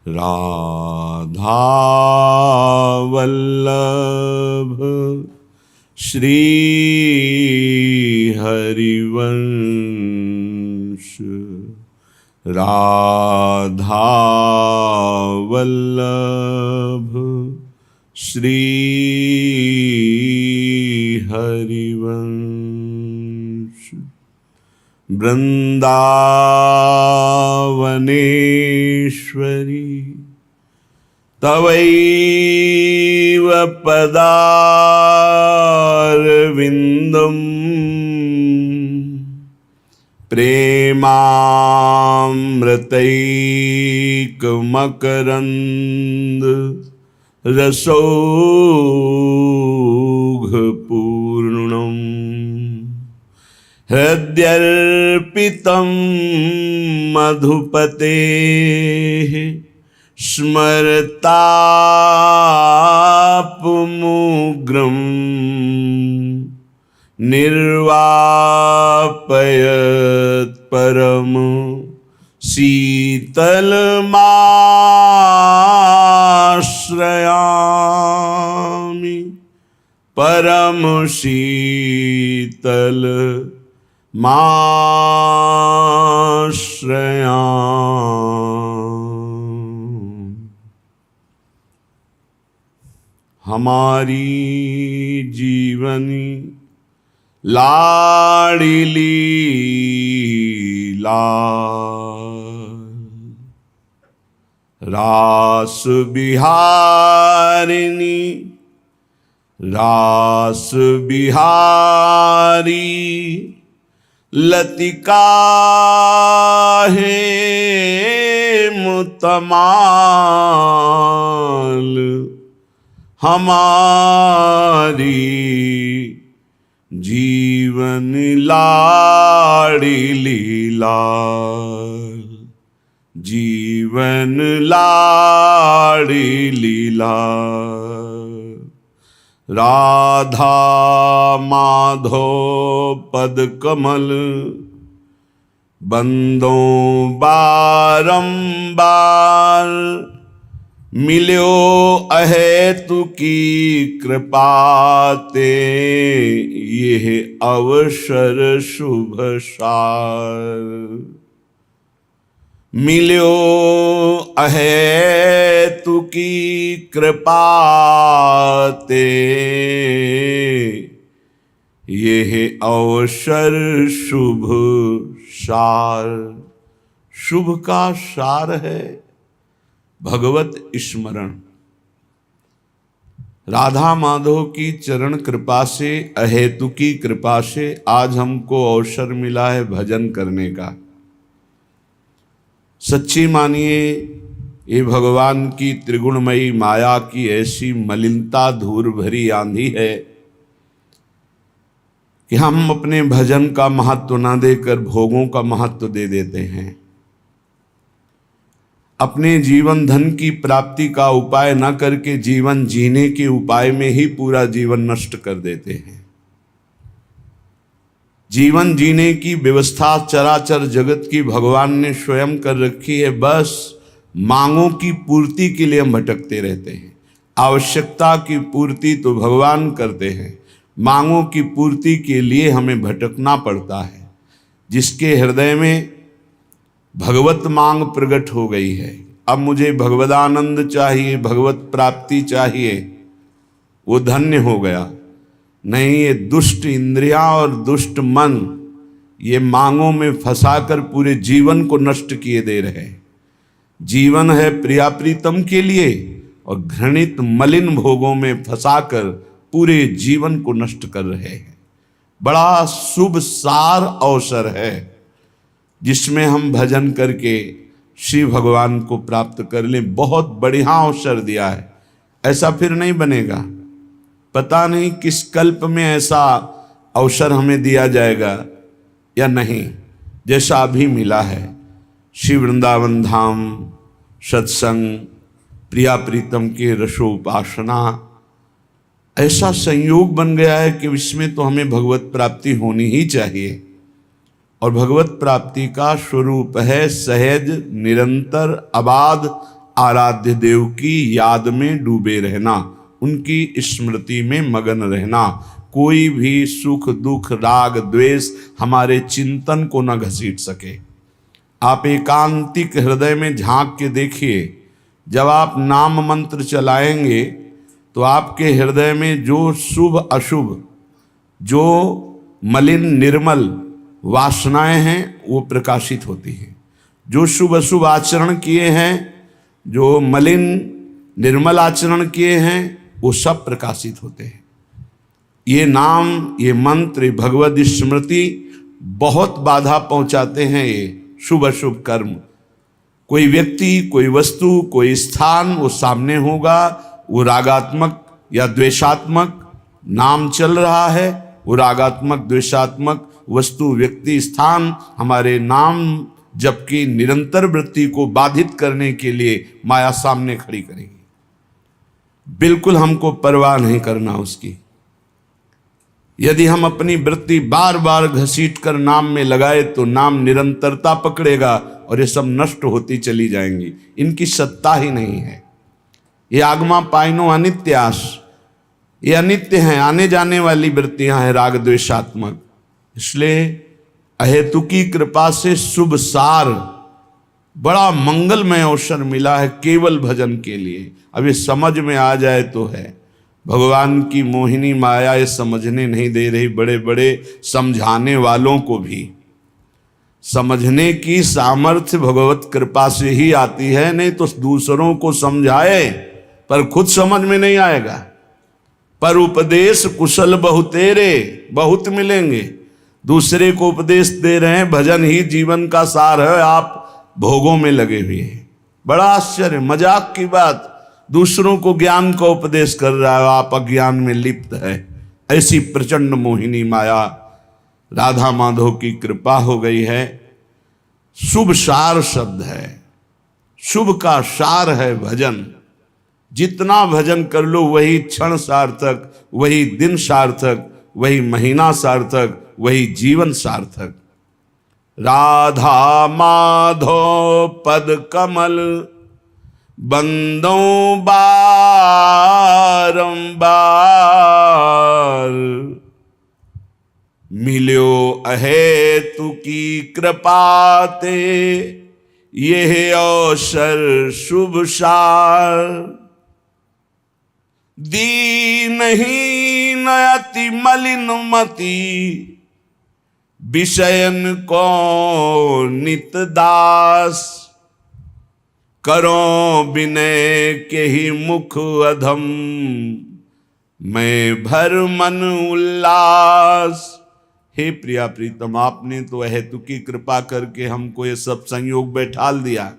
राधा वल्लभ श्री हरिवंश। राधा वल्लभ श्री हरिवंश। वृंदावनेश्वरी तवैव पदारविन्दं प्रेमामृतैकमकरन्द रसौघपूर्णम् हृद्यर्पितं मधुपतेः स्मरतापमुग्रं निर्वापयत् परम शीतलमाश्रयामि। परम शीतल माश्रयामि। हमारी जीवनी लाडली लाल रास बिहारिणी रास बिहारी लतिका है मुतमाल। हमारी जीवन लाडली लाल जीवन लाडली लाल। राधा माधो पद कमल बंदों बारंबार मिल्यो अहेतु की कृपाते यह अवसर शुभ सार। मिल्यो अहेतु की कृपाते यह अवसर शुभ सार। शुभ का सार है भगवत स्मरण। राधा माधव की चरण कृपा से अहेतु की कृपा से आज हमको अवसर मिला है भजन करने का। सच्ची मानिए ये भगवान की त्रिगुणमयी माया की ऐसी मलिनता धूर भरी आंधी है कि हम अपने भजन का महत्व ना देकर भोगों का महत्व दे देते हैं। अपने जीवन धन की प्राप्ति का उपाय न करके जीवन जीने के उपाय में ही पूरा जीवन नष्ट कर देते हैं। जीवन जीने की व्यवस्था चराचर जगत की भगवान ने स्वयं कर रखी है। बस मांगों की पूर्ति के लिए हम भटकते रहते हैं। आवश्यकता की पूर्ति तो भगवान करते हैं, मांगों की पूर्ति के लिए हमें भटकना पड़ता है। जिसके हृदय में भगवत मांग प्रकट हो गई है, अब मुझे भगवदानंद चाहिए, भगवत प्राप्ति चाहिए, वो धन्य हो गया। नहीं, ये दुष्ट इंद्रियां और दुष्ट मन ये मांगों में फंसाकर पूरे जीवन को नष्ट किए दे रहे हैं। जीवन है प्रिया प्रीतम के लिए और घृणित मलिन भोगों में फंसाकर पूरे जीवन को नष्ट कर रहे हैं। बड़ा शुभ सार अवसर है जिसमें हम भजन करके श्री भगवान को प्राप्त कर लें। बहुत बढ़िया अवसर दिया है, ऐसा फिर नहीं बनेगा। पता नहीं किस कल्प में ऐसा अवसर हमें दिया जाएगा या नहीं, जैसा अभी मिला है। श्री वृंदावन धाम सत्संग प्रिया प्रीतम के रसोपासना ऐसा संयोग बन गया है कि इसमें तो हमें भगवत प्राप्ति होनी ही चाहिए। और भगवत प्राप्ति का स्वरूप है सहज निरंतर अबाध आराध्य देव की याद में डूबे रहना, उनकी स्मृति में मगन रहना। कोई भी सुख दुख राग द्वेष हमारे चिंतन को न घसीट सके। आप एकांतिक हृदय में झांक के देखिए, जब आप नाम मंत्र चलाएंगे तो आपके हृदय में जो शुभ अशुभ, जो मलिन निर्मल वासनाएं हैं वो प्रकाशित होती हैं। जो शुभ अशुभ आचरण किए हैं, जो मलिन निर्मल आचरण किए हैं, वो सब प्रकाशित होते हैं। ये नाम, ये मंत्र, भगवद स्मृति बहुत बाधा पहुंचाते हैं। ये शुभ अशुभ कर्म, कोई व्यक्ति, कोई वस्तु, कोई स्थान वो सामने होगा, वो रागात्मक या द्वेषात्मक नाम चल रहा है, वो रागात्मक द्वेषात्मक वस्तु, व्यक्ति, स्थान हमारे नाम जबकि निरंतर वृत्ति को बाधित करने के लिए माया सामने खड़ी करेगी। बिल्कुल हमको परवाह नहीं करना उसकी। यदि हम अपनी वृत्ति बार बार घसीट कर नाम में लगाए तो नाम निरंतरता पकड़ेगा और ये सब नष्ट होती चली जाएंगी। इनकी सत्ता ही नहीं है। ये आगमा पाइनो अनित्यास, ये अनित्य हैं, आने जाने वाली वृत्तियां हैं राग द्वेषात्मक। इसलिए अहेतुकी कृपा से शुभ सार, बड़ा मंगलमय अवसर मिला है केवल भजन के लिए। अब ये समझ में आ जाए तो है। भगवान की मोहिनी माया ये समझने नहीं दे रही। बड़े बड़े समझाने वालों को भी समझने की सामर्थ्य भगवत कृपा से ही आती है, नहीं तो दूसरों को समझाए पर खुद समझ में नहीं आएगा। पर उपदेश कुशल बहुतेरे, बहुत मिलेंगे। दूसरे को उपदेश दे रहे हैं, भजन ही जीवन का सार है, आप भोगों में लगे हुए हैं। बड़ा आश्चर्य, मजाक की बात, दूसरों को ज्ञान का उपदेश कर रहा है, आप अज्ञान में लिप्त है। ऐसी प्रचंड मोहिनी माया, राधा माधव की कृपा हो गई है। शुभ सार शब्द है, शुभ का सार है भजन। जितना भजन कर लो वही क्षण सार्थक, वही दिन सार्थक, वही महीना सार्थक, वही जीवन सार्थक। राधा माधव पद कमल बंदों बारंबार, मिल्यो अहेतु की कृपाते यह अवसर शुभ सार। दीनहीन अति मलिन मति विषयन को नित दास, करो विनय के ही मुख अधम मैं भर मन उल्लास। हे प्रिया प्रीतम, आपने तो अहेतु की कृपा करके हमको ये सब संयोग बैठाल दिया,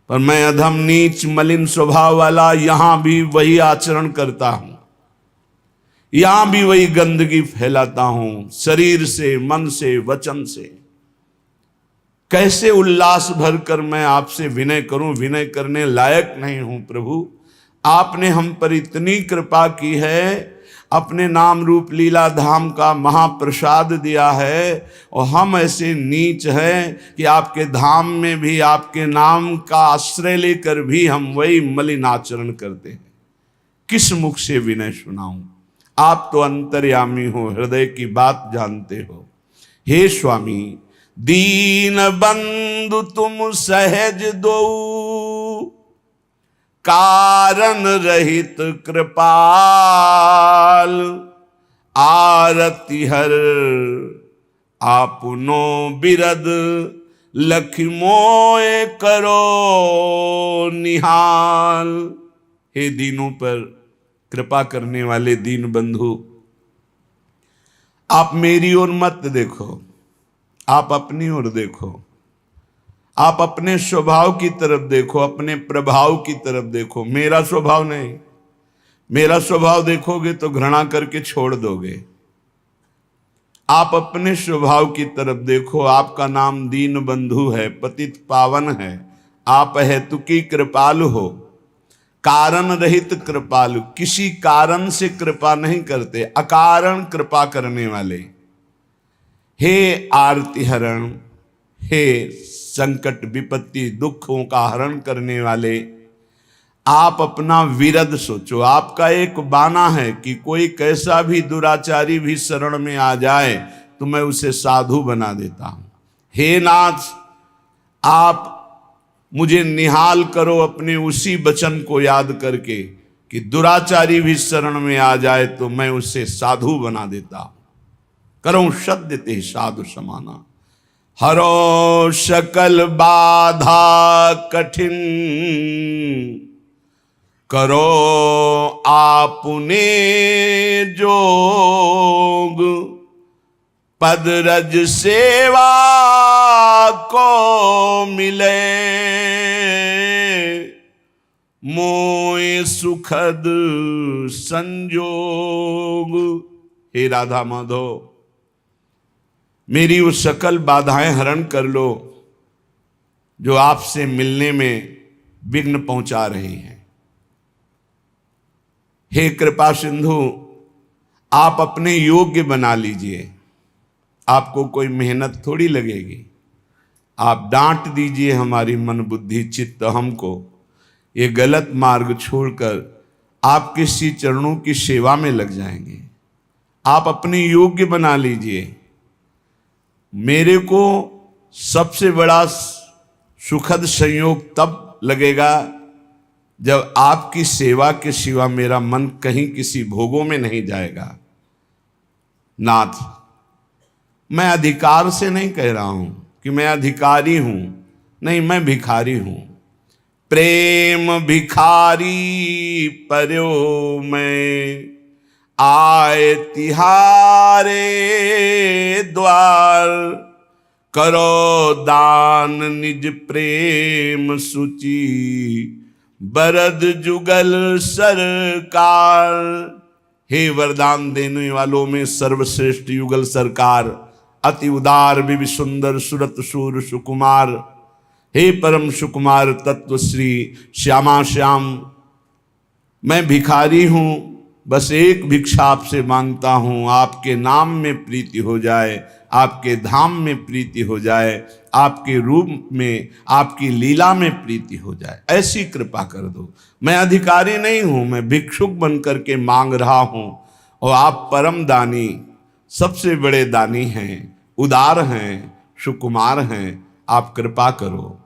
पर मैं अधम नीच मलिन स्वभाव वाला यहां भी वही आचरण करता हूं, यहां भी वही गंदगी फैलाता हूं, शरीर से, मन से, वचन से। कैसे उल्लास भरकर मैं आपसे विनय करूं? विनय करने लायक नहीं हूं प्रभु। आपने हम पर इतनी कृपा की है, अपने नाम रूप लीला धाम का महाप्रसाद दिया है, और हम ऐसे नीच हैं कि आपके धाम में भी आपके नाम का आश्रय लेकर भी हम वही मलिन आचरण करते हैं। किस मुख से विनय सुनाऊं? आप तो अंतर्यामी हो, हृदय की बात जानते हो। हे स्वामी, दीन बंधु तुम सहज दो, कारण रहित कृपाल, आरती हर आपनो बिरद, लखि मोए करो निहाल। हे दीनों पर कृपा करने वाले दीन बंधु, आप मेरी ओर मत देखो, आप अपनी ओर देखो। आप अपने स्वभाव की तरफ देखो, अपने प्रभाव की तरफ देखो, मेरा स्वभाव नहीं। मेरा स्वभाव देखोगे तो घृणा करके छोड़ दोगे। आप अपने स्वभाव की तरफ देखो। आपका नाम दीन बंधु है, पतित पावन है। आप हेतुकी कृपालु हो, कारण रहित कृपालु। किसी कारण से कृपा नहीं करते, अकारण कृपा करने वाले। हे आरती हरण, हे संकट विपत्ति दुखों का हरण करने वाले, आप अपना विरद सोचो। आपका एक बाना है कि कोई कैसा भी दुराचारी भी शरण में आ जाए तो मैं उसे साधु बना देता हूं। हे नाथ, आप मुझे निहाल करो अपने उसी वचन को याद करके कि दुराचारी भी शरण में आ जाए तो मैं उसे साधु बना देता हूं। करो सद्य ते साधु समाना, हरो सकल बाधा कठिन, करो आपने जोग, पद रज सेवा को मिले, मोय सुखद संजोग। हे राधा माधव, मेरी वो सकल बाधाएं हरण कर लो जो आपसे मिलने में विघ्न पहुंचा रही हैं। हे कृपा सिंधु, आप अपने योग्य बना लीजिए। आपको कोई मेहनत थोड़ी लगेगी। आप डांट दीजिए हमारी मन बुद्धि चित्त हमको, ये गलत मार्ग छोड़कर आपके श्री चरणों की सेवा में लग जाएंगे। आप अपने योग्य बना लीजिए। मेरे को सबसे बड़ा सुखद संयोग तब लगेगा जब आपकी सेवा के सिवा मेरा मन कहीं किसी भोगों में नहीं जाएगा। नाथ, मैं अधिकार से नहीं कह रहा हूं कि मैं अधिकारी हूं, नहीं, मैं भिखारी हूं। प्रेम भिखारी पर्यो मैं, आए तिहारे द्वार, करो दान निज प्रेम सूची, बरद जुगल सरकार। हे वरदान देने वालों में सर्वश्रेष्ठ युगल सरकार, अति उदार विवि सुंदर सुरत सूर सुकुमार, हे परम सुकुमार तत्व श्री श्यामा श्याम, मैं भिखारी हूं, बस एक भिक्षा आपसे मांगता हूं, आपके नाम में प्रीति हो जाए, आपके धाम में प्रीति हो जाए, आपके रूप में आपकी लीला में प्रीति हो जाए, ऐसी कृपा कर दो। मैं अधिकारी नहीं हूं, मैं भिक्षुक बन करके मांग रहा हूं, और आप परम दानी, सबसे बड़े दानी हैं, उदार हैं, सुकुमार हैं, आप कृपा करो।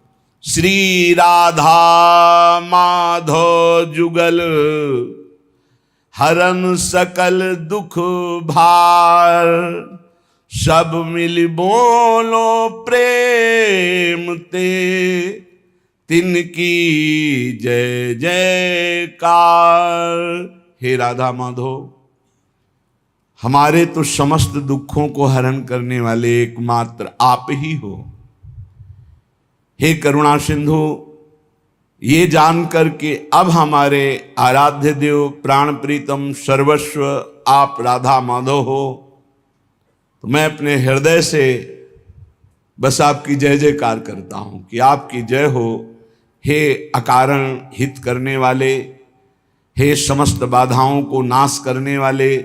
श्री राधा माधव जुगल, हरन सकल दुख भार, सब मिल बोलो प्रेम ते, तिनकी जय जयकार। हे राधा माधव, हमारे तो समस्त दुखों को हरण करने वाले एकमात्र आप ही हो। हे करुणा सिंधु, ये जान करके अब हमारे आराध्य देव प्राण प्रीतम सर्वस्व आप राधा माधव हो, तो मैं अपने हृदय से बस आपकी जय जयकार करता हूं कि आपकी जय हो। हे अकारण हित करने वाले, हे समस्त बाधाओं को नाश करने वाले,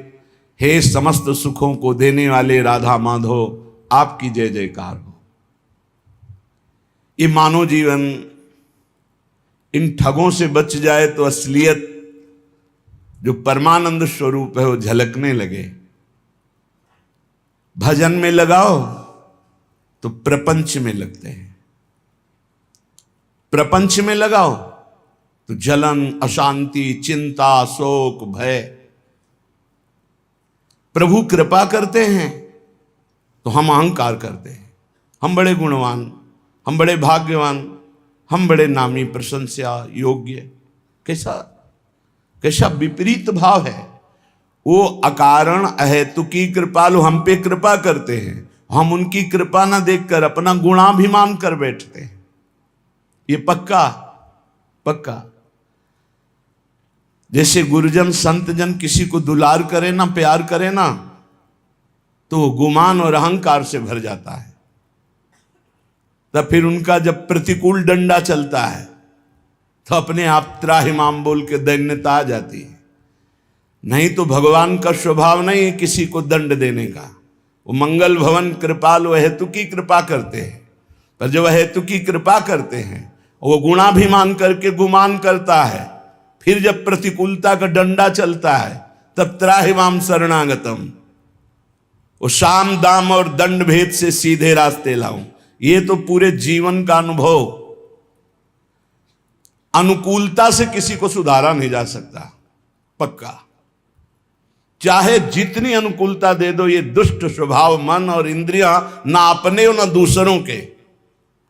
हे समस्त सुखों को देने वाले राधा माधव, आपकी जय जयकार हो। ये मानव जीवन इन ठगों से बच जाए तो असलियत जो परमानंद स्वरूप है वो झलकने लगे। भजन में लगाओ तो प्रपंच में लगते हैं, प्रपंच में लगाओ तो जलन अशांति चिंता शोक भय। प्रभु कृपा करते हैं तो हम अहंकार करते हैं, हम बड़े गुणवान, हम बड़े भाग्यवान, हम बड़े नामी प्रशंसा योग्य। कैसा कैसा विपरीत भाव है। वो अकारण अहेतुकी कृपालु हम पे कृपा करते हैं, हम उनकी कृपा ना देखकर अपना गुणाभिमान कर बैठते हैं। ये पक्का पक्का। जैसे गुरुजन संतजन किसी को दुलार करे ना, प्यार करे ना, तो गुमान और अहंकार से भर जाता है। तब फिर उनका जब प्रतिकूल डंडा चलता है तो अपने आप त्राहिमाम बोल के दैन्यता आ जाती है। नहीं तो भगवान का स्वभाव नहीं है किसी को दंड देने का। वो मंगल भवन कृपालु हेतु की कृपा करते हैं, पर जब हेतु की कृपा करते हैं, वो गुणाभिमान करके गुमान करता है, फिर जब प्रतिकूलता का डंडा चलता है तब त्राहि माम शरणागतम, वो साम दाम और दंड भेद से सीधे रास्ते लाऊं। ये तो पूरे जीवन का अनुभव। अनुकूलता से किसी को सुधारा नहीं जा सकता, पक्का। चाहे जितनी अनुकूलता दे दो, ये दुष्ट स्वभाव मन और इंद्रियां ना अपने और ना दूसरों के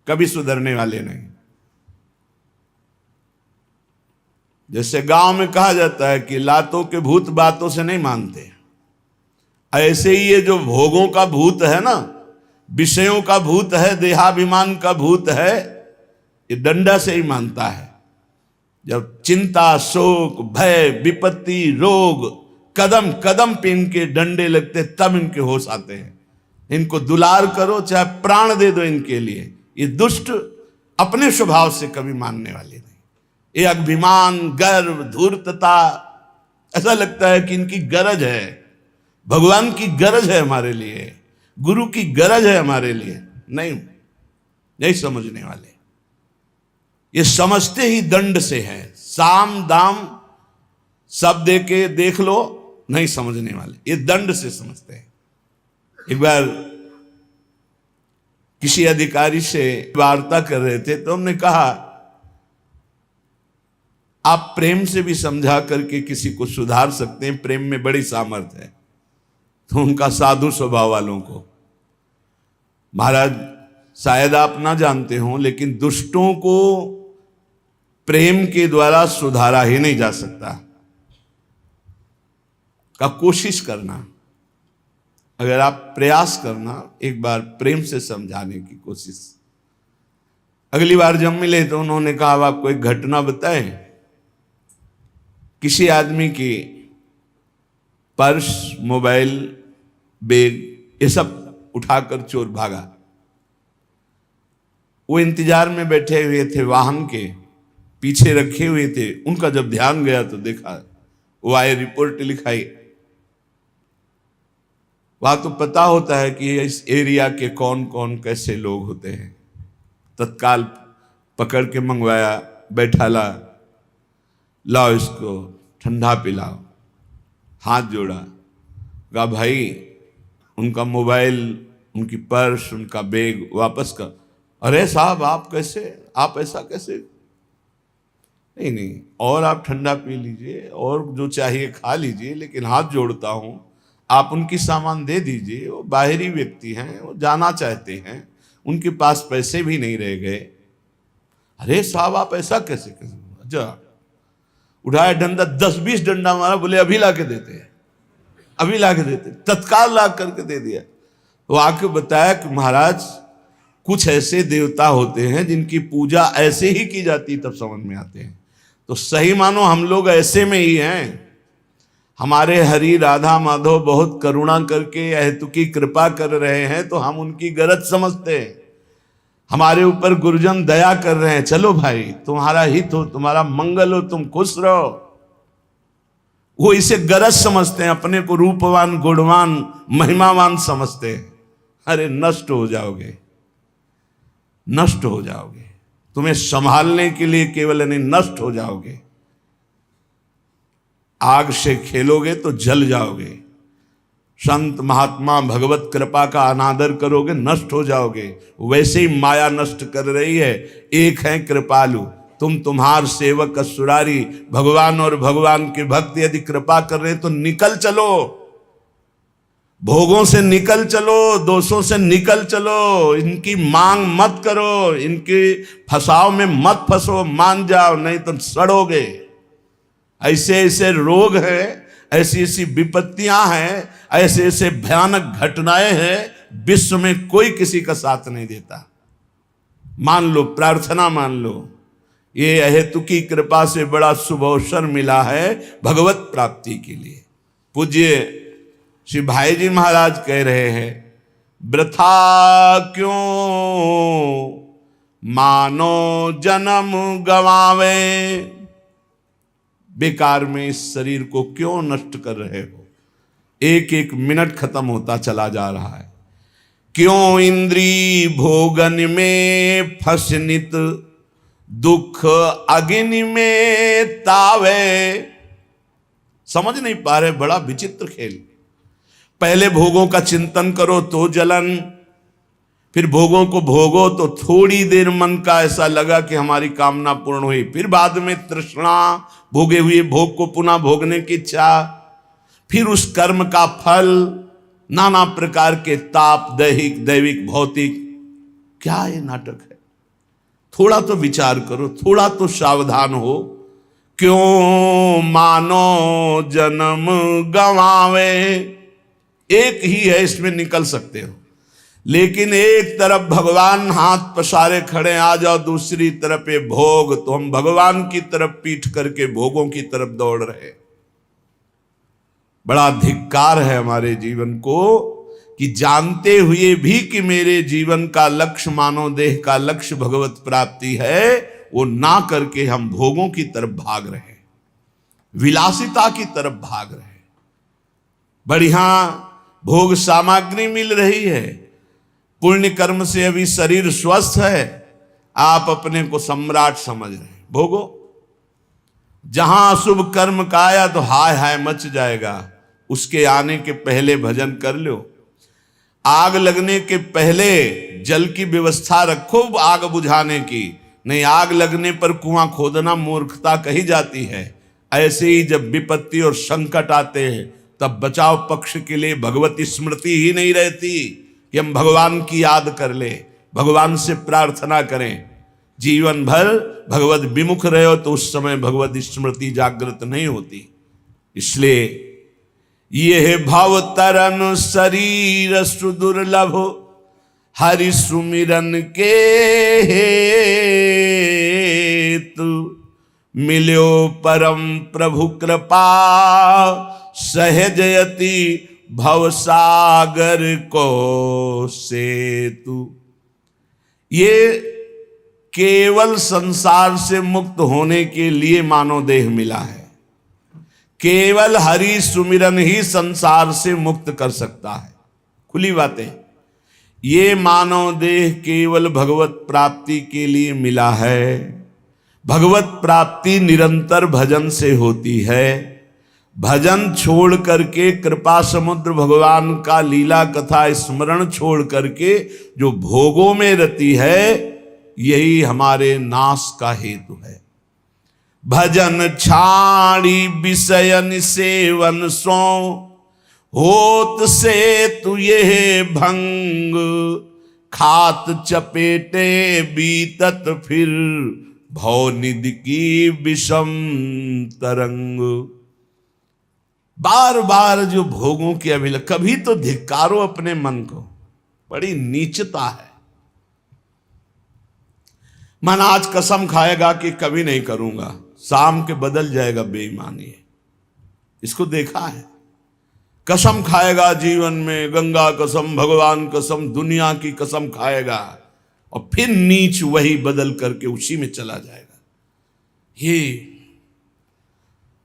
कभी सुधरने वाले नहीं। जैसे गांव में कहा जाता है कि लातों के भूत बातों से नहीं मानते, ऐसे ही ये जो भोगों का भूत है ना, विषयों का भूत है, देहाभिमान का भूत है, ये डंडा से ही मानता है। जब चिंता, शोक, भय, विपत्ति, रोग कदम कदम पे इनके डंडे लगते, तब इनके होश आते हैं। इनको दुलार करो, चाहे प्राण दे दो इनके लिए, ये दुष्ट अपने स्वभाव से कभी मानने वाले नहीं। ये अभिमान, गर्व, धूर्तता, ऐसा लगता है कि इनकी गरज है, भगवान की गरज है हमारे लिए, गुरु की गरज है हमारे लिए। नहीं समझने वाले। ये समझते ही दंड से है, साम दाम सब दे के देख लो, नहीं समझने वाले, ये दंड से समझते हैं। एक बार किसी अधिकारी से वार्ता कर रहे थे तो हमने कहा, आप प्रेम से भी समझा करके किसी को सुधार सकते हैं, प्रेम में बड़ी सामर्थ्य है। तो उनका साधु स्वभाव वालों को, महाराज शायद आप ना जानते हो, लेकिन दुष्टों को प्रेम के द्वारा सुधारा ही नहीं जा सकता। का कोशिश करना, अगर आप प्रयास करना, एक बार प्रेम से समझाने की कोशिश। अगली बार जब मिले तो उन्होंने कहा, अब आपको एक घटना बताएं। किसी आदमी की पर्स, मोबाइल, बैग, ये सब उठाकर चोर भागा। वो इंतजार में बैठे हुए थे, वाहन के पीछे रखे हुए थे। उनका जब ध्यान गया तो देखा, वो आए, रिपोर्ट लिखाई। वहां तो पता होता है कि इस एरिया के कौन कौन कैसे लोग होते हैं। तत्काल पकड़ के मंगवाया, बैठा ला, लाओ इसको ठंडा पिलाओ, हाथ जोड़ा, कहा भाई उनका मोबाइल, उनकी पर्स, उनका बैग वापस कर। अरे साहब आप कैसे, आप ऐसा कैसे? नहीं, और आप ठंडा पी लीजिए और जो चाहिए खा लीजिए, लेकिन हाथ जोड़ता हूं, आप उनकी सामान दे दीजिए। वो बाहरी व्यक्ति हैं, वो जाना चाहते हैं, उनके पास पैसे भी नहीं रह गए। अरे साहब आप ऐसा कैसे? अच्छा, उठाया डंडा, 10-20 डंडा मारा, बोले अभी ला के देते हैं, अभी ला के देते। तत्काल ला करके दे दिया। वो आके बताया कि महाराज कुछ ऐसे देवता होते हैं जिनकी पूजा ऐसे ही की जाती, तब समझ में आते हैं। तो सही मानो हम लोग ऐसे में ही हैं। हमारे हरि राधा माधव बहुत करुणा करके हेतु की कृपा कर रहे हैं, तो हम उनकी गरज समझते हैं। हमारे ऊपर गुरुजन दया कर रहे हैं, चलो भाई तुम्हारा हित हो, तुम्हारा मंगल हो, तुम खुश रहो। वो इसे गरज समझते हैं, अपने को रूपवान, गुणवान, महिमावान समझते हैं। अरे नष्ट हो जाओगे, नष्ट हो जाओगे। तुम्हें संभालने के लिए केवल नहीं, नष्ट हो जाओगे। आग से खेलोगे तो जल जाओगे। संत महात्मा भगवत कृपा का अनादर करोगे, नष्ट हो जाओगे। वैसे ही माया नष्ट कर रही है। एक है कृपालु, तुम तुम्हार सेवक असुरारी। भगवान और भगवान के भक्त यदि कृपा कर रहे तो निकल चलो, भोगों से निकल चलो, दोषों से निकल चलो। इनकी मांग मत करो, इनके फसाव में मत फंसो, मान जाओ, नहीं तो सड़ोगे। ऐसे ऐसे रोग हैं, ऐसी ऐसी विपत्तियां हैं, ऐसे ऐसे भयानक घटनाएं हैं, विश्व में कोई किसी का साथ नहीं देता। मान लो, प्रार्थना मान लो, ये अहेतु की कृपा से बड़ा शुभ अवसर मिला है भगवत प्राप्ति के लिए। पूज्य श्री भाई जी महाराज कह रहे हैं, वृथा क्यों मानो जन्म गवावे, बेकार में इस शरीर को क्यों नष्ट कर रहे हो। एक एक मिनट खत्म होता चला जा रहा है। क्यों इंद्री भोगन में फसनित, दुख अग्नि में तावे। समझ नहीं पा रहे, बड़ा विचित्र खेल। पहले भोगों का चिंतन करो तो जलन, फिर भोगों को भोगो तो थोड़ी देर मन का ऐसा लगा कि हमारी कामना पूर्ण हुई, फिर बाद में तृष्णा, भोगे हुए भोग को पुनः भोगने की इच्छा, फिर उस कर्म का फल, नाना प्रकार के ताप, दैहिक दैविक भौतिक। क्या ये नाटक है? थोड़ा तो विचार करो, थोड़ा तो सावधान हो। क्यों मानो जन्म गंवावे, एक ही है, इसमें निकल सकते हो, लेकिन एक तरफ भगवान हाथ पसारे खड़े, आ जाओ, दूसरी तरफ ये भोग, तो हम भगवान की तरफ पीठ करके भोगों की तरफ दौड़ रहे। बड़ा धिक्कार है हमारे जीवन को कि जानते हुए भी कि मेरे जीवन का लक्ष्य, मानव देह का लक्ष्य भगवत प्राप्ति है, वो ना करके हम भोगों की तरफ भाग रहे, विलासिता की तरफ भाग रहे। बढ़िया भोग सामग्री मिल रही है, पुण्य कर्म से अभी शरीर स्वस्थ है, आप अपने को सम्राट समझ रहे हैं, भोगो। जहां अशुभ कर्म का आया तो हाय हाय मच जाएगा, उसके आने के पहले भजन कर लो। आग लगने के पहले जल की व्यवस्था रखो आग बुझाने की, नहीं आग लगने पर कुआं खोदना मूर्खता कही जाती है। ऐसे ही जब विपत्ति और संकट आते हैं तब बचाव पक्ष के लिए भगवती स्मृति ही नहीं रहती कि हम भगवान की याद कर ले, भगवान से प्रार्थना करें। जीवन भर भगवत विमुख रहे हो तो उस समय भगवत स्मृति जागृत नहीं होती। इसलिए ये भव तरन शरीर सुदुर्लभ, हरि सुमिरन के हेतु, मिल्यो परम प्रभु कृपा, सहजयति भवसागर को सेतु। ये केवल संसार से मुक्त होने के लिए मानव देह मिला है। केवल हरि सुमिरन ही संसार से मुक्त कर सकता है। खुली बातें। ये मानव देह केवल भगवत प्राप्ति के लिए मिला है। भगवत प्राप्ति निरंतर भजन से होती है। भजन छोड़ करके, कृपा समुद्र भगवान का लीला कथा स्मरण छोड़ करके जो भोगों में रति है, यही हमारे नाश का हेतु है। भजन छाड़ी विषयन सेवन सो, होत से तु ये भंग, खात चपेटे बीतत फिर, भवनिधि की विषम तरंग। बार बार जो भोगों की अभिलाषा, कभी तो धिक्कारो अपने मन को, बड़ी नीचता है। मन आज कसम खाएगा कि कभी नहीं करूंगा, शाम के बदल जाएगा बेईमानी। इसको देखा है। कसम खाएगा जीवन में, गंगा कसम, भगवान कसम, दुनिया की कसम खाएगा, और फिर नीच वही बदल करके उसी में चला जाएगा। ये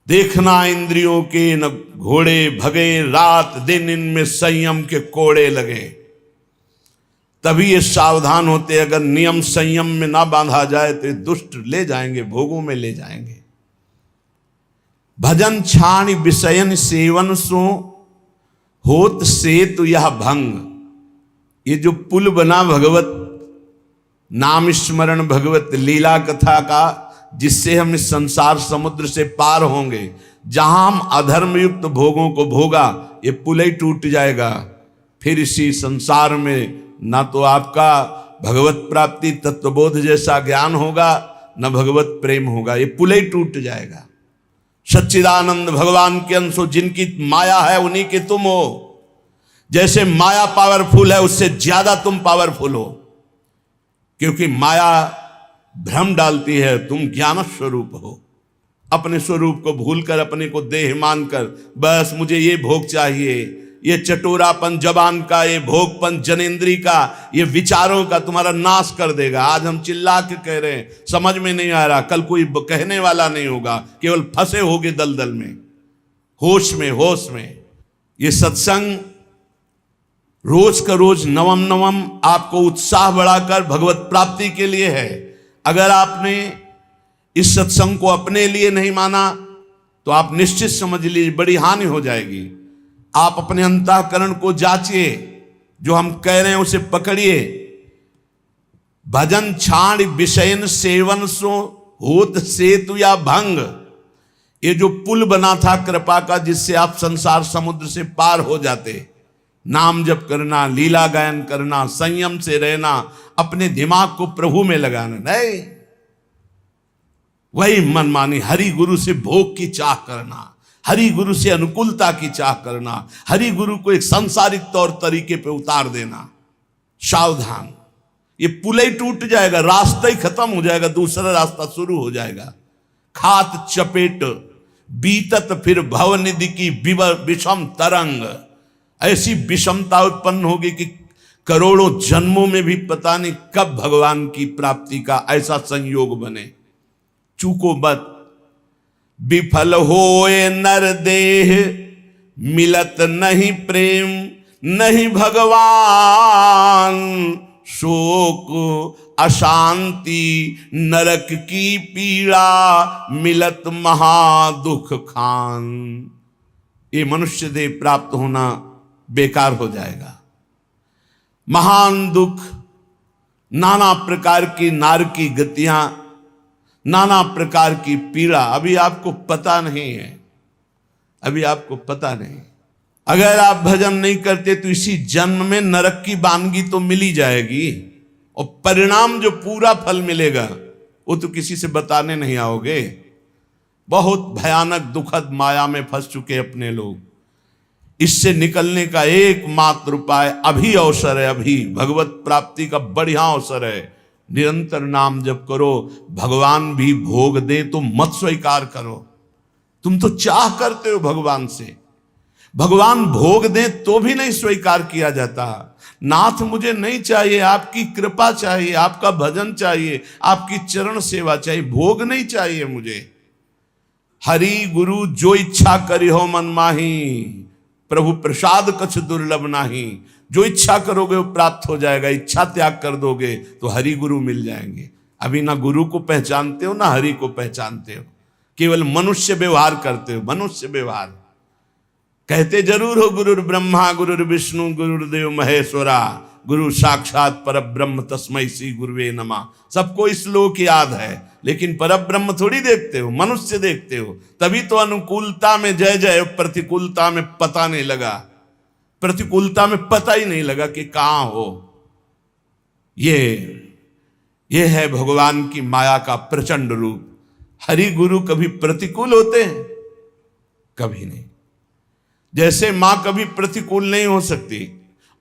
देखना इंद्रियों के न घोड़े भगे, रात दिन इनमें संयम के कोड़े लगे। तभी ये सावधान होते, अगर नियम संयम में ना बांधा जाए तो दुष्ट ले जाएंगे, भोगों में ले जाएंगे। भजन छाण विषयन सेवन सो, होत सेतु यह भंग। ये जो पुल बना भगवत नाम स्मरण, भगवत लीला कथा का, जिससे हम इस संसार समुद्र से पार होंगे, जहां हम अधर्म युक्त भोगों को भोगा, ये पुल ही टूट जाएगा। फिर इसी संसार में ना तो आपका भगवत प्राप्ति तत्वबोध जैसा ज्ञान होगा, न भगवत प्रेम होगा, ये पुल ही टूट जाएगा। सच्चिदानंद भगवान के अंश हो, जिनकी माया है उन्हीं के तुम हो। जैसे माया पावरफुल है, उससे ज्यादा तुम पावरफुल हो, क्योंकि माया भ्रम डालती है, तुम ज्ञान स्वरूप हो। अपने स्वरूप को भूलकर, अपने को देह मानकर, बस मुझे ये भोग चाहिए, ये चटोरापन जबान का, ये भोगपन जनेंद्री का, ये विचारों का तुम्हारा नाश कर देगा। आज हम चिल्ला के कह रहे हैं, समझ में नहीं आ रहा, कल कोई कहने वाला नहीं होगा, केवल फंसे होगे दलदल में, होश में, होश में। ये सत्संग रोज का रोज नवम नवम आपको उत्साह बढ़ाकर भगवत प्राप्ति के लिए है। अगर आपने इस सत्संग को अपने लिए नहीं माना तो आप निश्चित समझ लीजिए बड़ी हानि हो जाएगी। आप अपने अंतःकरण को जांचिए, जो हम कह रहे हैं उसे पकड़िए। भजन छाड़ विषयन सेवन सो होत सेतु या भंग, ये जो पुल बना था कृपा का जिससे आप संसार समुद्र से पार हो जाते, नाम जप करना, लीला गायन करना, संयम से रहना, अपने दिमाग को प्रभु में लगाना, नहीं वही मनमानी हरि गुरु से भोग की चाह करना, हरि गुरु से अनुकूलता की चाह करना, हरि गुरु को एक सांसारिक तौर तरीके पे उतार देना। सावधान, ये पुल ही टूट जाएगा, रास्ता ही खत्म हो जाएगा, दूसरा रास्ता शुरू हो जाएगा। खात चपेट बीतत फिर भवनिधि की विषम तरंग, ऐसी विषमता उत्पन्न होगी कि करोड़ों जन्मों में भी पता नहीं कब भगवान की प्राप्ति का ऐसा संयोग बने। चूको मत, विफल होए नर देह मिलत नहीं प्रेम, नहीं भगवान शोक अशांति नरक की पीड़ा, मिलत महादुख खान। ये मनुष्य देह प्राप्त होना बेकार हो जाएगा। महान दुख, नाना प्रकार की नारकी गतियां, नाना प्रकार की पीड़ा अभी आपको पता नहीं है, अभी आपको पता नहीं। अगर आप भजन नहीं करते तो इसी जन्म में नरक की वानगी तो मिली जाएगी, और परिणाम जो पूरा फल मिलेगा वो तो किसी से बताने नहीं आओगे। बहुत भयानक दुखद माया में फंस चुके अपने लोग। इससे निकलने का एकमात्र उपाय अभी अवसर है, अभी भगवत प्राप्ति का बढ़िया अवसर है। निरंतर नाम जप करो, भगवान भी भोग दे तो मत स्वीकार करो। तुम तो चाह करते हो भगवान से, भगवान भोग दे तो भी नहीं स्वीकार किया जाता। नाथ मुझे नहीं चाहिए, आपकी कृपा चाहिए, आपका भजन चाहिए, आपकी चरण सेवा चाहिए, भोग नहीं चाहिए मुझे। हरि गुरु जो इच्छा करी हो मन माही, प्रभु प्रसाद कछ दुर्लभ नाही। जो इच्छा करोगे वो प्राप्त हो जाएगा, इच्छा त्याग कर दोगे तो हरि गुरु मिल जाएंगे। अभी ना गुरु को पहचानते हो ना हरि को पहचानते हो, केवल मनुष्य व्यवहार करते हो, मनुष्य व्यवहार। कहते जरूर हो गुरुर ब्रह्मा गुरुर विष्णु गुरुर्देव महेश्वरा, गुरु साक्षात पर ब्रह्म तस्मै श्री गुरुवे नमः। सबको श्लोक याद है, लेकिन पर ब्रह्म थोड़ी देखते हो, मनुष्य देखते हो। तभी तो अनुकूलता में जय जय, प्रतिकूलता में पता नहीं लगा, प्रतिकूलता में पता ही नहीं लगा कि कहां हो। ये है भगवान की माया का प्रचंड रूप। हरि गुरु कभी प्रतिकूल होते हैं? कभी नहीं। जैसे मां कभी प्रतिकूल नहीं हो सकती,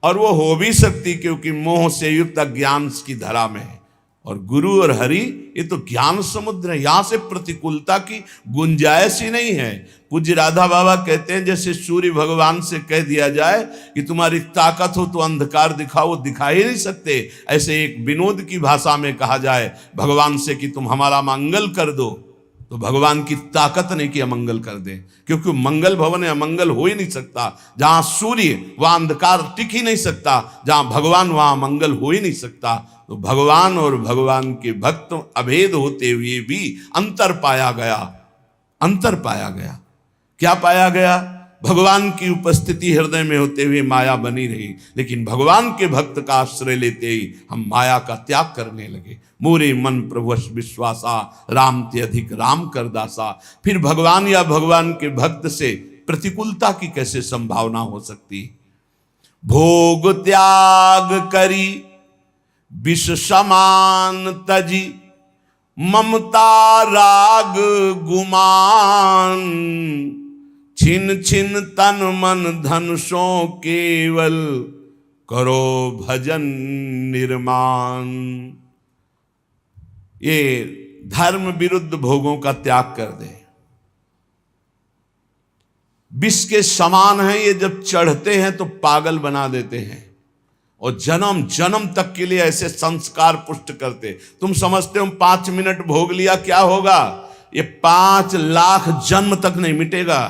और वो हो भी सकती क्योंकि मोह से युक्त अज्ञान की धरा में है। और गुरु और हरि ये तो ज्ञान समुद्र है, यहां से प्रतिकूलता की गुंजाइश ही नहीं है। पूज्य राधा बाबा कहते हैं जैसे सूर्य भगवान से कह दिया जाए कि तुम्हारी ताकत हो तो अंधकार दिखाओ, वो दिखा ही नहीं सकते। ऐसे एक विनोद की भाषा में कहा जाए भगवान से कि तुम हमारा मंगल कर दो, तो भगवान की ताकत नहीं कि अमंगल कर दे, क्योंकि मंगल भवन है, अमंगल हो ही नहीं सकता। जहां सूर्य वहां अंधकार टिक ही नहीं सकता, जहां भगवान वहां मंगल हो ही नहीं सकता। तो भगवान और भगवान के भक्त अभेद होते हुए भी अंतर पाया गया। अंतर पाया गया, क्या पाया गया? भगवान की उपस्थिति हृदय में होते हुए माया बनी रही, लेकिन भगवान के भक्त का आश्रय लेते ही हम माया का त्याग करने लगे। मोरे मन प्रभुवश विश्वासा, राम ते अधिक राम कर दासा। फिर भगवान या भगवान के भक्त से प्रतिकूलता की कैसे संभावना हो सकती? भोग त्याग करी विष समान तजी, ममता राग गुमान। छिन छिन तन मन धन सो केवल, करो भजन निर्माण। ये धर्म विरुद्ध भोगों का त्याग कर दे। विष के समान है ये, जब चढ़ते हैं तो पागल बना देते हैं, और जन्म जन्म तक के लिए ऐसे संस्कार पुष्ट करते। तुम समझते हो 5 मिनट भोग लिया क्या होगा? ये 5 लाख जन्म तक नहीं मिटेगा।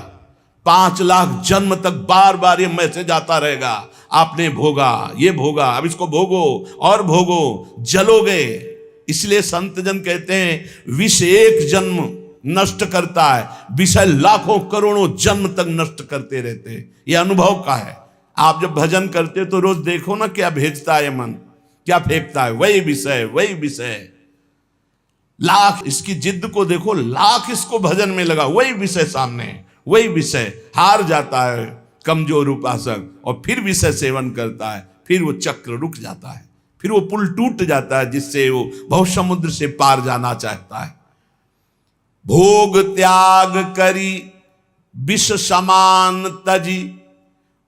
5 लाख जन्म तक बार बार ये मैसेज आता रहेगा, आपने भोगा, ये भोगा, अब इसको भोगो और भोगो, जलोगे। इसलिए संत जन कहते हैं विष एक जन्म नष्ट करता है, विषय लाखों करोड़ों जन्म तक नष्ट करते रहते हैं। यह अनुभव का है। आप जब भजन करते तो रोज देखो ना क्या भेजता है मन, क्या फेंकता है, वही विषय वही विषय। लाख इसकी जिद को देखो, लाख इसको भजन में लगा, वही विषय सामने, वही विषय। हार जाता है कमजोर उपासक और फिर विषय सेवन करता है, फिर वो चक्र रुक जाता है, फिर वो पुल टूट जाता है जिससे वो बहुत समुद्र से पार जाना चाहता है। भोग त्याग करी विष समान तजी,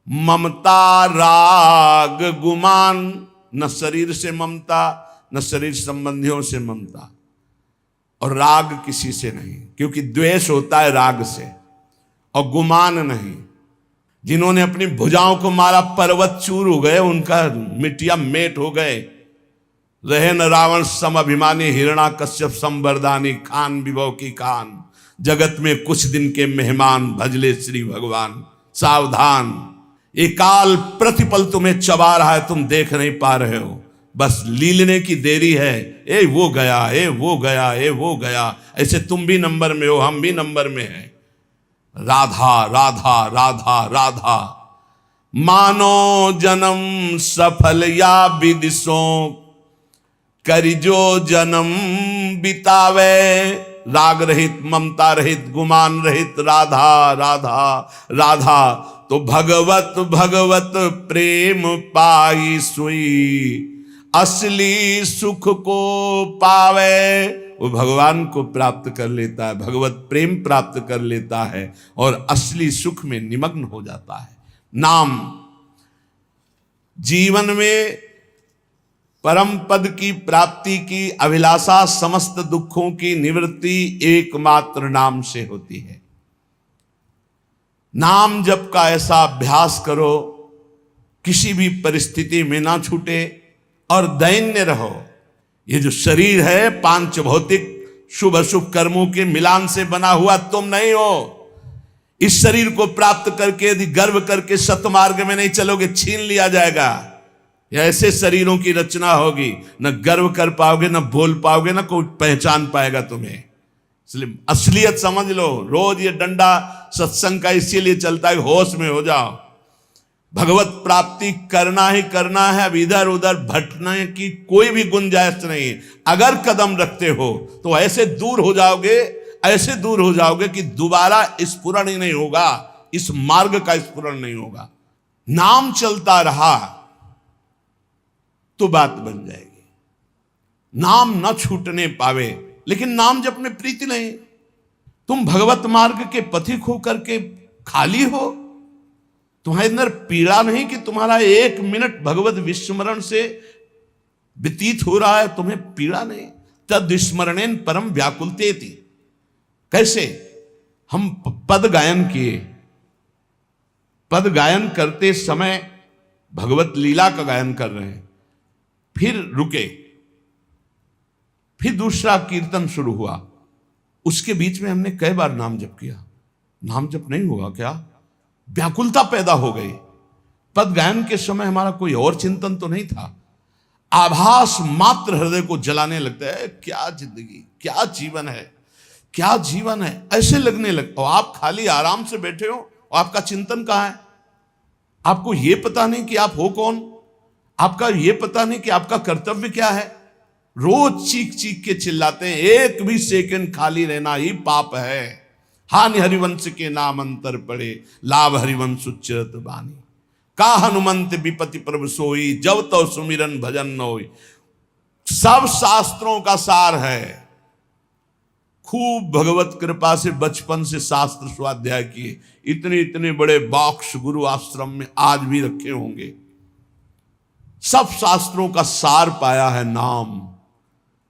ममता राग गुमान। न शरीर से ममता, न शरीर संबंधियों से ममता, और राग किसी से नहीं, क्योंकि द्वेष होता है राग से, और गुमान नहीं। जिन्होंने अपनी भुजाओं को मारा पर्वत चूर हो गए, उनका मिट्टिया मेट हो गए। रहे न रावण सम अभिमानी, हिरणा कश्यप संबरदानी, खान विभव की खान। जगत में कुछ दिन के मेहमान, भजले श्री भगवान। सावधान, ये काल प्रतिपल तुम्हें चबा रहा है, तुम देख नहीं पा रहे हो, बस लीलने की देरी है। ए वो गया, ए वो गया, ए वो गया। ऐसे तुम भी नंबर में हो, हम भी नंबर में हैं। राधा राधा राधा राधा, मानो जन्म सफल या विदिशो, करी जो जन्म बितावे। राग रहित, ममता रहित, गुमान रहित, राधा राधा राधा। तो भगवत भगवत प्रेम पाई सुई, असली सुख को पावे। वो भगवान को प्राप्त कर लेता है, भगवत प्रेम प्राप्त कर लेता है और असली सुख में निमग्न हो जाता है। नाम जीवन में परम पद की प्राप्ति की अभिलाषा, समस्त दुखों की निवृत्ति एकमात्र नाम से होती है। नाम जप का ऐसा अभ्यास करो, किसी भी परिस्थिति में ना छूटे और दैन्य रहो। ये जो शरीर है पांच भौतिक शुभ अशुभ कर्मों के मिलान से बना हुआ तुम नहीं हो। इस शरीर को प्राप्त करके यदि गर्व करके सतमार्ग में नहीं चलोगे, छीन लिया जाएगा। या ऐसे शरीरों की रचना होगी, न गर्व कर पाओगे, न बोल पाओगे, न कोई पहचान पाएगा तुम्हें। इसलिए असलियत समझ लो। रोज ये डंडा सत्संग का इसीलिए चलता है, होश में हो जाओ। भगवत प्राप्ति करना ही करना है, अब इधर उधर भटकने की कोई भी गुंजाइश नहीं। अगर कदम रखते हो तो ऐसे दूर हो जाओगे, ऐसे दूर हो जाओगे कि दोबारा स्फुरण ही नहीं होगा, इस मार्ग का स्फुरण नहीं होगा। नाम चलता रहा तो बात बन जाएगी। नाम न छूटने पावे, लेकिन नाम जब में प्रीति नहीं। तुम भगवत मार्ग के पथिक हो करके खाली हो, तुम्हारे अंदर पीड़ा नहीं कि तुम्हारा एक मिनट भगवत विस्मरण से व्यतीत हो रहा है, तुम्हें पीड़ा नहीं। तद स्मरणेन परम व्याकुलतेति। कैसे? हम पद गायन किए, पद गायन करते समय भगवत लीला का गायन कर रहे हैं, फिर रुके, फिर दूसरा कीर्तन शुरू हुआ। उसके बीच में हमने कई बार नाम जप किया। नाम जप नहीं हुआ क्या? व्याकुलता पैदा हो गई। पद गायन के समय हमारा कोई और चिंतन तो नहीं था। आभास मात्र हृदय को जलाने लगता है। क्या जिंदगी, क्या जीवन है, क्या जीवन है, ऐसे लगने लगता। और आप खाली आराम से बैठे हो और आपका चिंतन कहाँ है? आपको यह पता नहीं कि आप हो कौन, आपका यह पता नहीं कि आपका कर्तव्य क्या है। रोज चीख चीख के चिल्लाते हैं, एक भी सेकंड खाली रहना ही पाप है। हानि हरिवंश के नाम अंतर पड़े, लाभ हरिवंश उच्चरत बानी। का हनुमंत विपति प्रभु सोई, जब तो सुमिरन भजन न होई। सब शास्त्रों का सार है। खूब भगवत कृपा से बचपन से शास्त्र स्वाध्याय किए, इतने इतने बड़े बॉक्स गुरु आश्रम में आज भी रखे होंगे। सब शास्त्रों का सार पाया है नाम।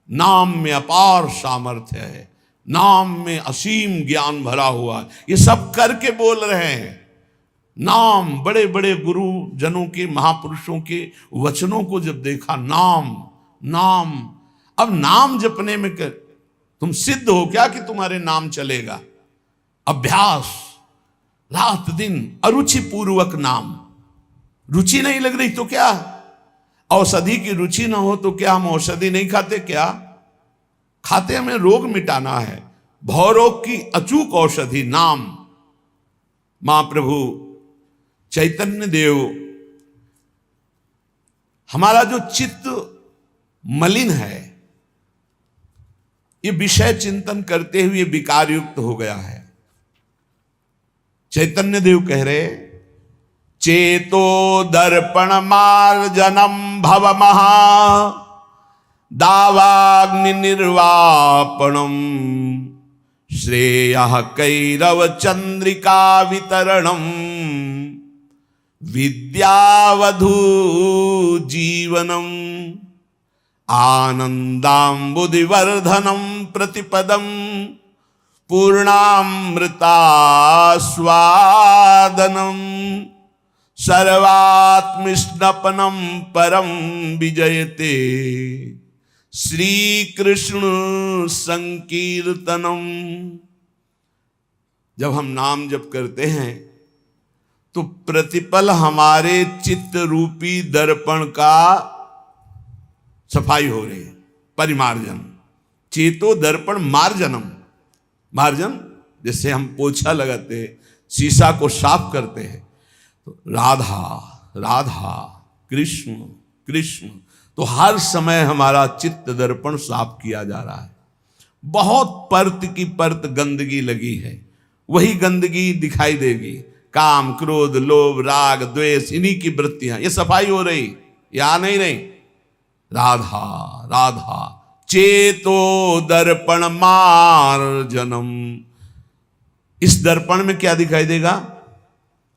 नाम में अपार सामर्थ्य है, नाम में असीम ज्ञान भरा हुआ है। ये सब करके बोल रहे हैं। नाम, बड़े बड़े गुरु जनों के, महापुरुषों के वचनों को जब देखा, नाम नाम। अब नाम जपने में कर तुम सिद्ध हो क्या कि तुम्हारे नाम चलेगा? अभ्यास, रात दिन अरुचि पूर्वक नाम। रुचि नहीं लग रही तो क्या, औषधि की रुचि ना हो तो क्या हम औषधि नहीं खाते? क्या खाते? हमें रोग मिटाना है। भवरोग की अचूक औषधि नाम। महाप्रभु चैतन्य देव हमारा जो चित्त मलिन है, ये विषय चिंतन करते हुए विकार युक्त हो गया है। चैतन्य देव कह रहे, चेतो दर्पण मार्जनम भव महा दावाग्नि निर्वापणम श्रेयः कैरव चंद्रिका वितरणम विद्यावधू जीवनम आनंदाम्बुधिवर्धनम प्रतिपदम पूर्णामृतास्वादनम सर्वात्मस्नपनम परम विजयते श्री कृष्ण संकीर्तनम। जब हम नाम जप करते हैं तो प्रतिपल हमारे चित्त रूपी दर्पण का सफाई हो रही है, परिमार्जन। चेतो दर्पण मार्जनम, मार्जन जैसे हम पोछा लगाते हैं, शीशा को साफ करते हैं, तो राधा राधा कृष्ण कृष्ण, तो हर समय हमारा चित्त दर्पण साफ किया जा रहा है। बहुत परत की परत गंदगी लगी है, वही गंदगी दिखाई देगी। काम क्रोध लोभ राग द्वेष, इन्हीं की वृत्तियां, ये सफाई हो रही, या नहीं रही? राधा राधा चेतो दर्पण मार्जनम। इस दर्पण में क्या दिखाई देगा?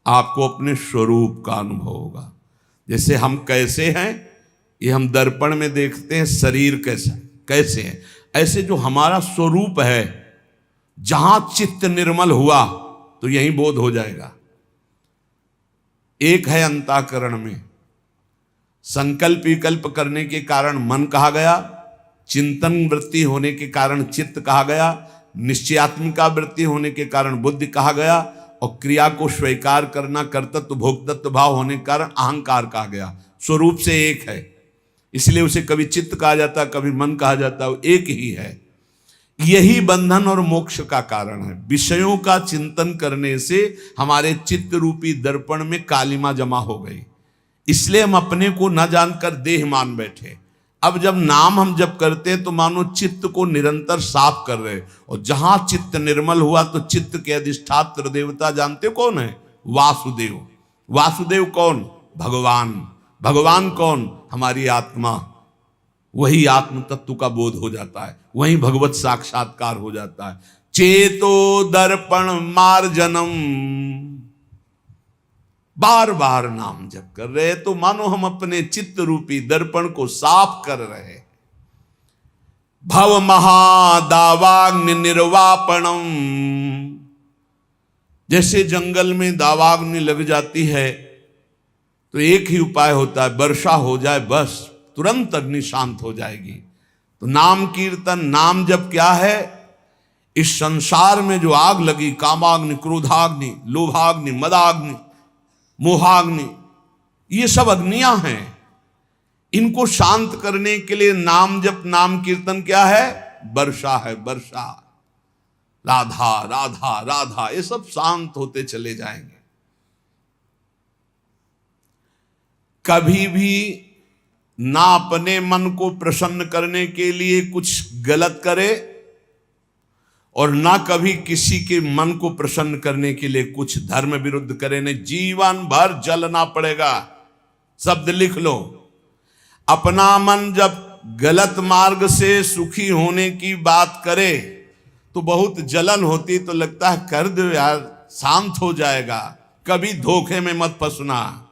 आपको अपने स्वरूप का अनुभव होगा। जैसे हम कैसे हैं ये हम दर्पण में देखते हैं, शरीर कैसा कैसे है, ऐसे जो हमारा स्वरूप है, जहां चित्त निर्मल हुआ तो यही बोध हो जाएगा। एक है अंतःकरण में, संकल्प विकल्प करने के कारण मन कहा गया, चिंतन वृत्ति होने के कारण चित्त कहा गया, निश्चयात्मिका वृत्ति होने के कारण बुद्धि कहा गया, और क्रिया को स्वीकार करना कर्तृत्व भोक्तृत्व भाव होने के कारण अहंकार कहा गया। स्वरूप से एक है, इसलिए उसे कभी चित्त कहा जाता, कभी मन कहा जाता, वो एक ही है। यही बंधन और मोक्ष का कारण है। विषयों का चिंतन करने से हमारे चित्त रूपी दर्पण में कालिमा जमा हो गई, इसलिए हम अपने को न जानकर देह मान बैठे। अब जब नाम हम जब करते हैं तो मानो चित्त को निरंतर साफ कर रहे, और जहां चित्त निर्मल हुआ तो चित्त के अधिष्ठात्र देवता जानते हो कौन है? वासुदेव। वासुदेव कौन? भगवान। भगवान कौन? हमारी आत्मा। वही आत्म तत्व का बोध हो जाता है, वही भगवत साक्षात्कार हो जाता है। चेतो दर्पण मार्जनम, बार बार नाम जप कर रहे तो मानो हम अपने चित्त रूपी दर्पण को साफ कर रहे। भव महादावाग्नि निर्वापणम, जैसे जंगल में दावाग्नि लग जाती है तो एक ही उपाय होता है, वर्षा हो जाए, बस तुरंत अग्नि शांत हो जाएगी। तो नाम कीर्तन नाम जप क्या है? इस संसार में जो आग लगी, कामाग्नि क्रोधाग्नि लोभाग्नि मदाग्नि मोहाग्नि, ये सब अग्नियां हैं। इनको शांत करने के लिए नाम जप नाम कीर्तन क्या है? वर्षा है, वर्षा। राधा राधा राधा, ये सब शांत होते चले जाएंगे। कभी भी ना अपने मन को प्रसन्न करने के लिए कुछ गलत करे, और ना कभी किसी के मन को प्रसन्न करने के लिए कुछ धर्म विरुद्ध करे। नहीं, जीवन भर जलना पड़ेगा। शब्द लिख लो। अपना मन जब गलत मार्ग से सुखी होने की बात करे तो बहुत जलन होती, तो लगता है कर दो यार, शांत हो जाएगा। कभी धोखे में मत फंसना,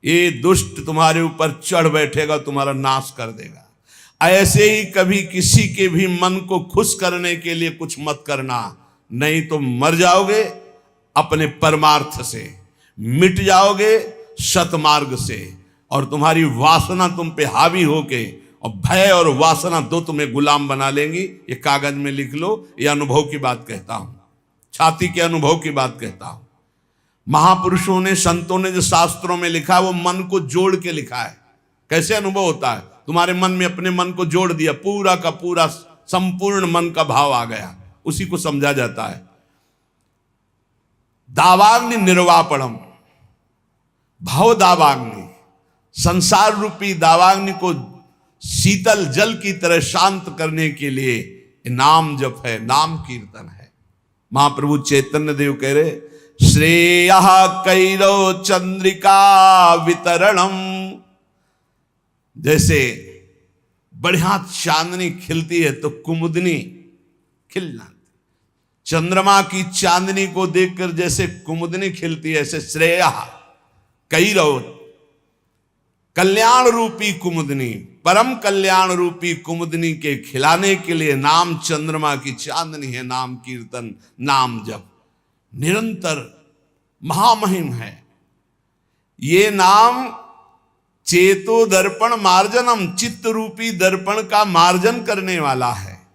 ये दुष्ट तुम्हारे ऊपर चढ़ बैठेगा, तुम्हारा नाश कर देगा। ऐसे ही कभी किसी के भी मन को खुश करने के लिए कुछ मत करना, नहीं तो मर जाओगे अपने परमार्थ से, मिट जाओगे सतमार्ग से, और तुम्हारी वासना तुम पे हावी होके, और भय और वासना दो तुम्हें गुलाम बना लेंगी। ये कागज में लिख लो, ये अनुभव की बात कहता हूं, छाती के अनुभव की बात कहता हूं। महापुरुषों ने, संतों ने जो शास्त्रों में लिखा है वो मन को जोड़ के लिखा है। कैसे अनुभव होता है? तुम्हारे मन में अपने मन को जोड़ दिया, पूरा का पूरा संपूर्ण मन का भाव आ गया, उसी को समझा जाता है। दावाग्नि निर्वापणम, भाव दावाग्नि, संसार रूपी दावाग्नि को शीतल जल की तरह शांत करने के लिए नाम जप है, नाम कीर्तन है। महाप्रभु चैतन्य देव कह रहे, श्रेय कैरव चंद्रिका वितरणम, जैसे बढ़िया चांदनी खिलती है तो कुमुदनी खिल जाती, चंद्रमा की चांदनी को देखकर जैसे कुमुदनी खिलती है, ऐसे श्रेय कैरव, कल्याण रूपी कुमुदनी, परम कल्याण रूपी कुमुदनी के खिलाने के लिए नाम चंद्रमा की चांदनी है। नाम कीर्तन, नाम जप निरंतर महामहिम है। ये नाम चेतो दर्पण मार्जनम, चित्त रूपी दर्पण का मार्जन करने वाला है।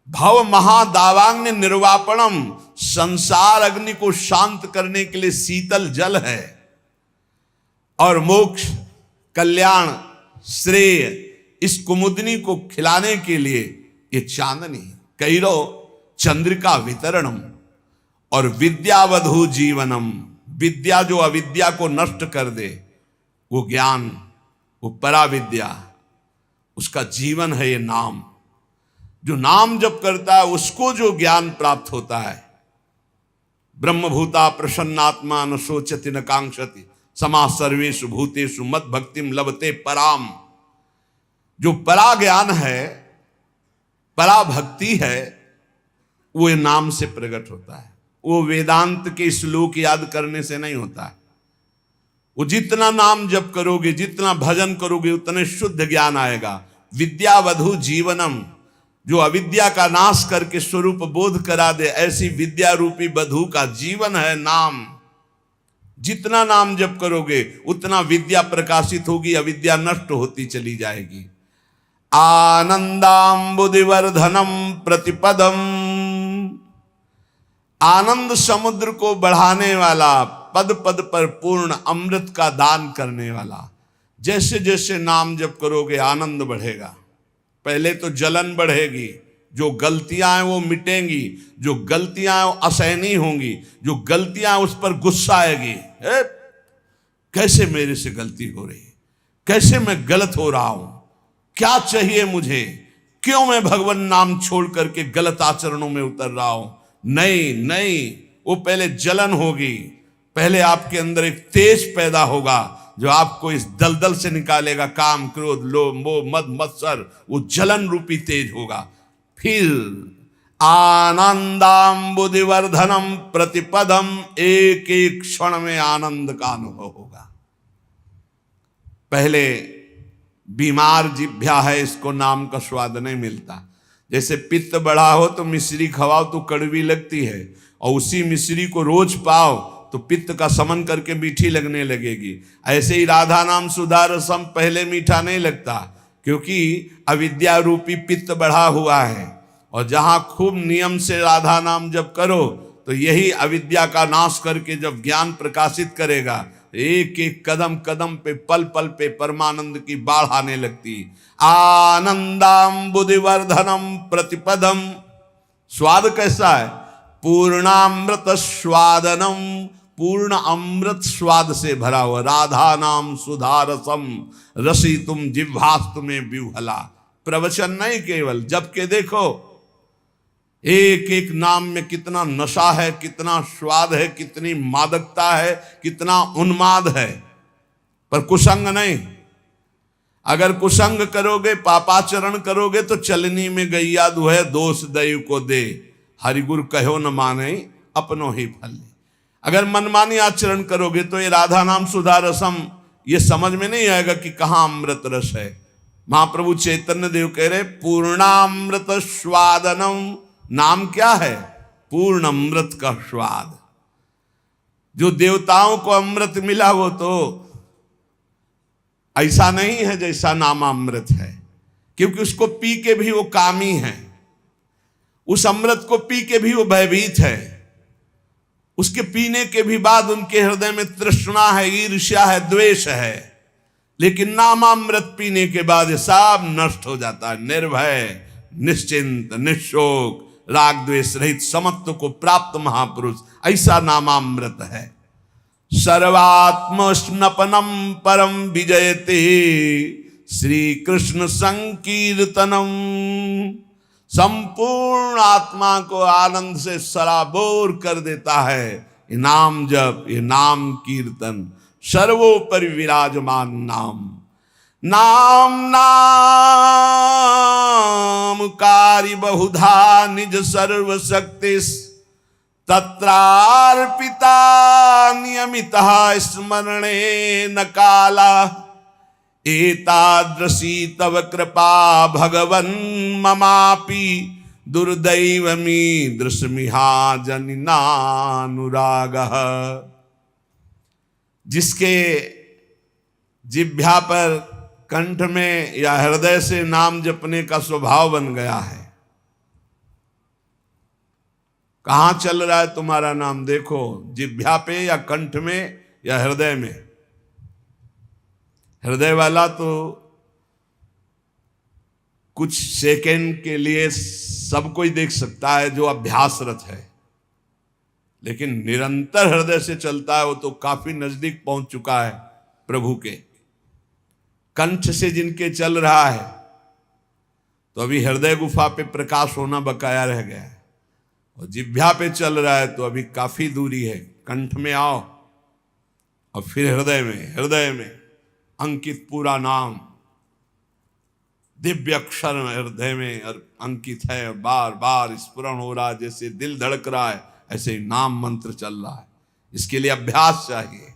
भव महादावाग्नि निर्वापणम, संसार अग्नि को शांत करने के लिए शीतल जल है। और मोक्ष, कल्याण, श्रेय, इस कुमुदनी को खिलाने के लिए ये चांदनी। कैरो चंद्रिका वितरणम, और विद्यावधु जीवनम, विद्या जो अविद्या को नष्ट कर दे, वो ज्ञान, वो पराविद्या, उसका जीवन है ये नाम। जो नाम जप करता है उसको जो ज्ञान प्राप्त होता है, ब्रह्मभूता प्रसन्नात्मा न सोचति न कांक्षति समा सर्वेषु भूतेषु मद भक्तिम लभते पराम। जो परा ज्ञान है, परा भक्ति है, वो नाम से प्रकट होता है। वो वेदांत के श्लोक याद करने से नहीं होता है। वो जितना नाम जप करोगे, जितना भजन करोगे, उतने शुद्ध ज्ञान आएगा। विद्यावधु जीवनम, जो अविद्या का नाश करके स्वरूप बोध करा दे, ऐसी विद्या रूपी वधु का जीवन है नाम। जितना नाम जप करोगे उतना विद्या प्रकाशित होगी, अविद्या नष्ट होती चली जाएगी। आनंदाम्बुदिवर्धनम प्रतिपदम, आनंद समुद्र को बढ़ाने वाला, पद पद पर पूर्ण अमृत का दान करने वाला। जैसे जैसे नाम जप करोगे आनंद बढ़ेगा। पहले तो जलन बढ़ेगी, जो गलतियां हैं वो मिटेंगी, जो गलतियां हैं वो असहनीय होंगी, जो गलतियां उस पर गुस्सा आएगी। कैसे मेरे से गलती हो रही है, कैसे मैं गलत हो रहा हूं, क्या चाहिए मुझे, क्यों मैं भगवान नाम छोड़ करके गलत आचरणों में उतर रहा हूं। नहीं नहीं, वो पहले जलन होगी, पहले आपके अंदर एक तेज पैदा होगा जो आपको इस दलदल से निकालेगा। काम, क्रोध, लोभ, मोह, मद, मत्सर, वो जलन रूपी तेज होगा। फिर आनंदाम्बुदिवर्धनम प्रतिपदम, एक एक क्षण में आनंद का अनुभव होगा। पहले बीमार जिभ्या है, इसको नाम का स्वाद नहीं मिलता। जैसे पित्त बढ़ा हो तो मिश्री खवाओ तो कड़वी लगती है, और उसी मिश्री को रोज पाओ तो पित्त का समन करके मीठी लगने लगेगी। ऐसे ही राधा नाम सुधा रसम पहले मीठा नहीं लगता, क्योंकि अविद्या रूपी पित्त बढ़ा हुआ है। और जहां खूब नियम से राधा नाम जप करो तो यही अविद्या का नाश करके जब ज्ञान प्रकाशित करेगा, एक एक कदम कदम पे, पल पल पे परमानंद की बाढ़ आने लगती। आनंदाम्बुदिवर्धनम प्रतिपदम, स्वाद कैसा है? पूर्णामृत स्वादनम, पूर्ण अमृत स्वाद से भरा हुआ। राधा नाम सुधा रसम रसी तुम जिह्वास्तु में विह्वला। प्रवचन नहीं केवल, जब के देखो एक एक नाम में कितना नशा है, कितना स्वाद है, कितनी मादकता है, कितना उन्माद है, पर कुसंग नहीं। अगर कुसंग करोगे, पापाचरण करोगे तो चलनी में गैया दुहे, दोष दैव को दे, हरिगुरु कहो न माने अपनो ही फल। अगर मनमानी आचरण करोगे तो ये राधा नाम सुधा रसम ये समझ में नहीं आएगा कि कहाँ अमृत रस है। महाप्रभु चैतन्य देव कह रहे पूर्णामृत स्वादनम, नाम क्या है? पूर्ण अमृत का स्वाद। जो देवताओं को अमृत मिला वो तो ऐसा नहीं है जैसा नामामृत है, क्योंकि उसको पी के भी वो कामी है, उस अमृत को पी के भी वो भयभीत है, उसके पीने के भी बाद उनके हृदय में तृष्णा है, ईर्ष्या है, द्वेष है, लेकिन नामामृत पीने के बाद ये सब नष्ट हो जाता है। निर्भय, निश्चिंत, निशोक, राग द्वेष रहित समत्व को प्राप्त महापुरुष, ऐसा नामामृत है। सर्वात्म स्नपनम परम विजयते श्री कृष्ण संकीर्तनम। संपूर्ण आत्मा को आनंद से सराबोर कर देता है ये नाम जप, ये नाम कीर्तन, सर्वोपरि विराजमान नाम। नाम नाम कारी बहुधा निज सर्वशक्ति तत्रार्पिता नियमितः स्मरणे न काला। एतादृशी तव कृपा भगवन् ममापि दुर्दैवमी दृश्मिहा जनिनानुरागः। जिसके जिह्वा पर, कंठ में या हृदय से नाम जपने का स्वभाव बन गया है। कहां चल रहा है तुम्हारा नाम? देखो, जिह्वा पे या कंठ में या हृदय में। हृदय वाला तो कुछ सेकंड के लिए सब कोई देख सकता है जो अभ्यासरत है, लेकिन निरंतर हृदय से चलता है वो तो काफी नजदीक पहुंच चुका है प्रभु के। कंठ से जिनके चल रहा है तो अभी हृदय गुफा पे प्रकाश होना बकाया रह गया है, और जिह्वा पे चल रहा है तो अभी काफी दूरी है। कंठ में आओ और फिर हृदय में अंकित पूरा नाम, दिव्य अक्षर हृदय में अंकित है। बार बार स्फुरण हो रहा है, जैसे दिल धड़क रहा है ऐसे ही नाम मंत्र चल रहा है। इसके लिए अभ्यास चाहिए।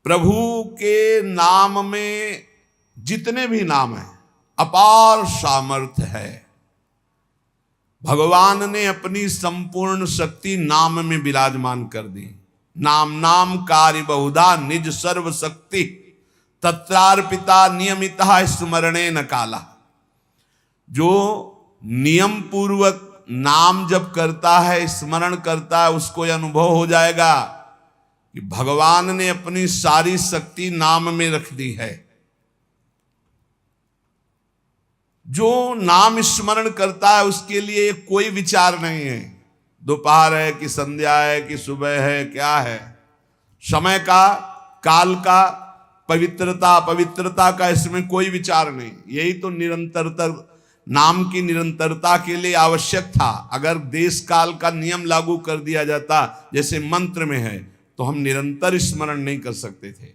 प्रभु के नाम में जितने भी नाम हैं अपार सामर्थ्य है। भगवान ने अपनी संपूर्ण शक्ति नाम में विराजमान कर दी। नाम नाम कार्य बहुधा निज सर्व शक्ति तत्रार्पिता नियमितः स्मरणे न काला। जो नियम पूर्वक नाम जप करता है, स्मरण करता है, उसको यह अनुभव हो जाएगा कि भगवान ने अपनी सारी शक्ति नाम में रख दी है। जो नाम स्मरण करता है उसके लिए कोई विचार नहीं है, दोपहर है कि संध्या है कि सुबह है, क्या है, समय का, काल का, पवित्रता का इसमें कोई विचार नहीं। यही तो निरंतरता, नाम की निरंतरता के लिए आवश्यक था। अगर देश काल का नियम लागू कर दिया जाता जैसे मंत्र में है तो हम निरंतर स्मरण नहीं कर सकते थे।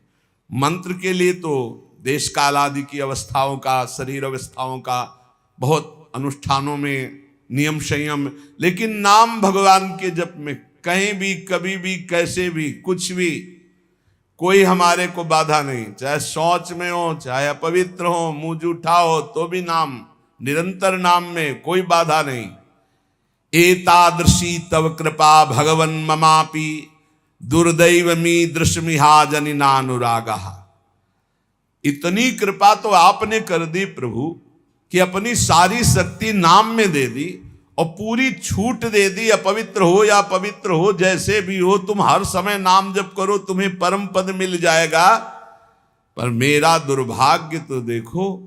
मंत्र के लिए तो देश काल आदि की अवस्थाओं का, शरीर अवस्थाओं का बहुत अनुष्ठानों में नियम संयम, लेकिन नाम भगवान के जप में कहीं भी, कभी भी, कैसे भी, कुछ भी, कोई हमारे को बाधा नहीं। चाहे शौच में हो, चाहे अपवित्र हो, मुंह जूठा हो, तो भी नाम, निरंतर नाम में कोई बाधा नहीं। एतादृशी तव कृपा भगवन् ममापि दुर्दैवमी दृश्मिहा जनिनानुरागः। इतनी कृपा तो आपने कर दी प्रभु कि अपनी सारी शक्ति नाम में दे दी और पूरी छूट दे दी। अपवित्र हो या पवित्र हो, जैसे भी हो, तुम हर समय नाम जप करो, तुम्हें परम पद मिल जाएगा। पर मेरा दुर्भाग्य तो देखो,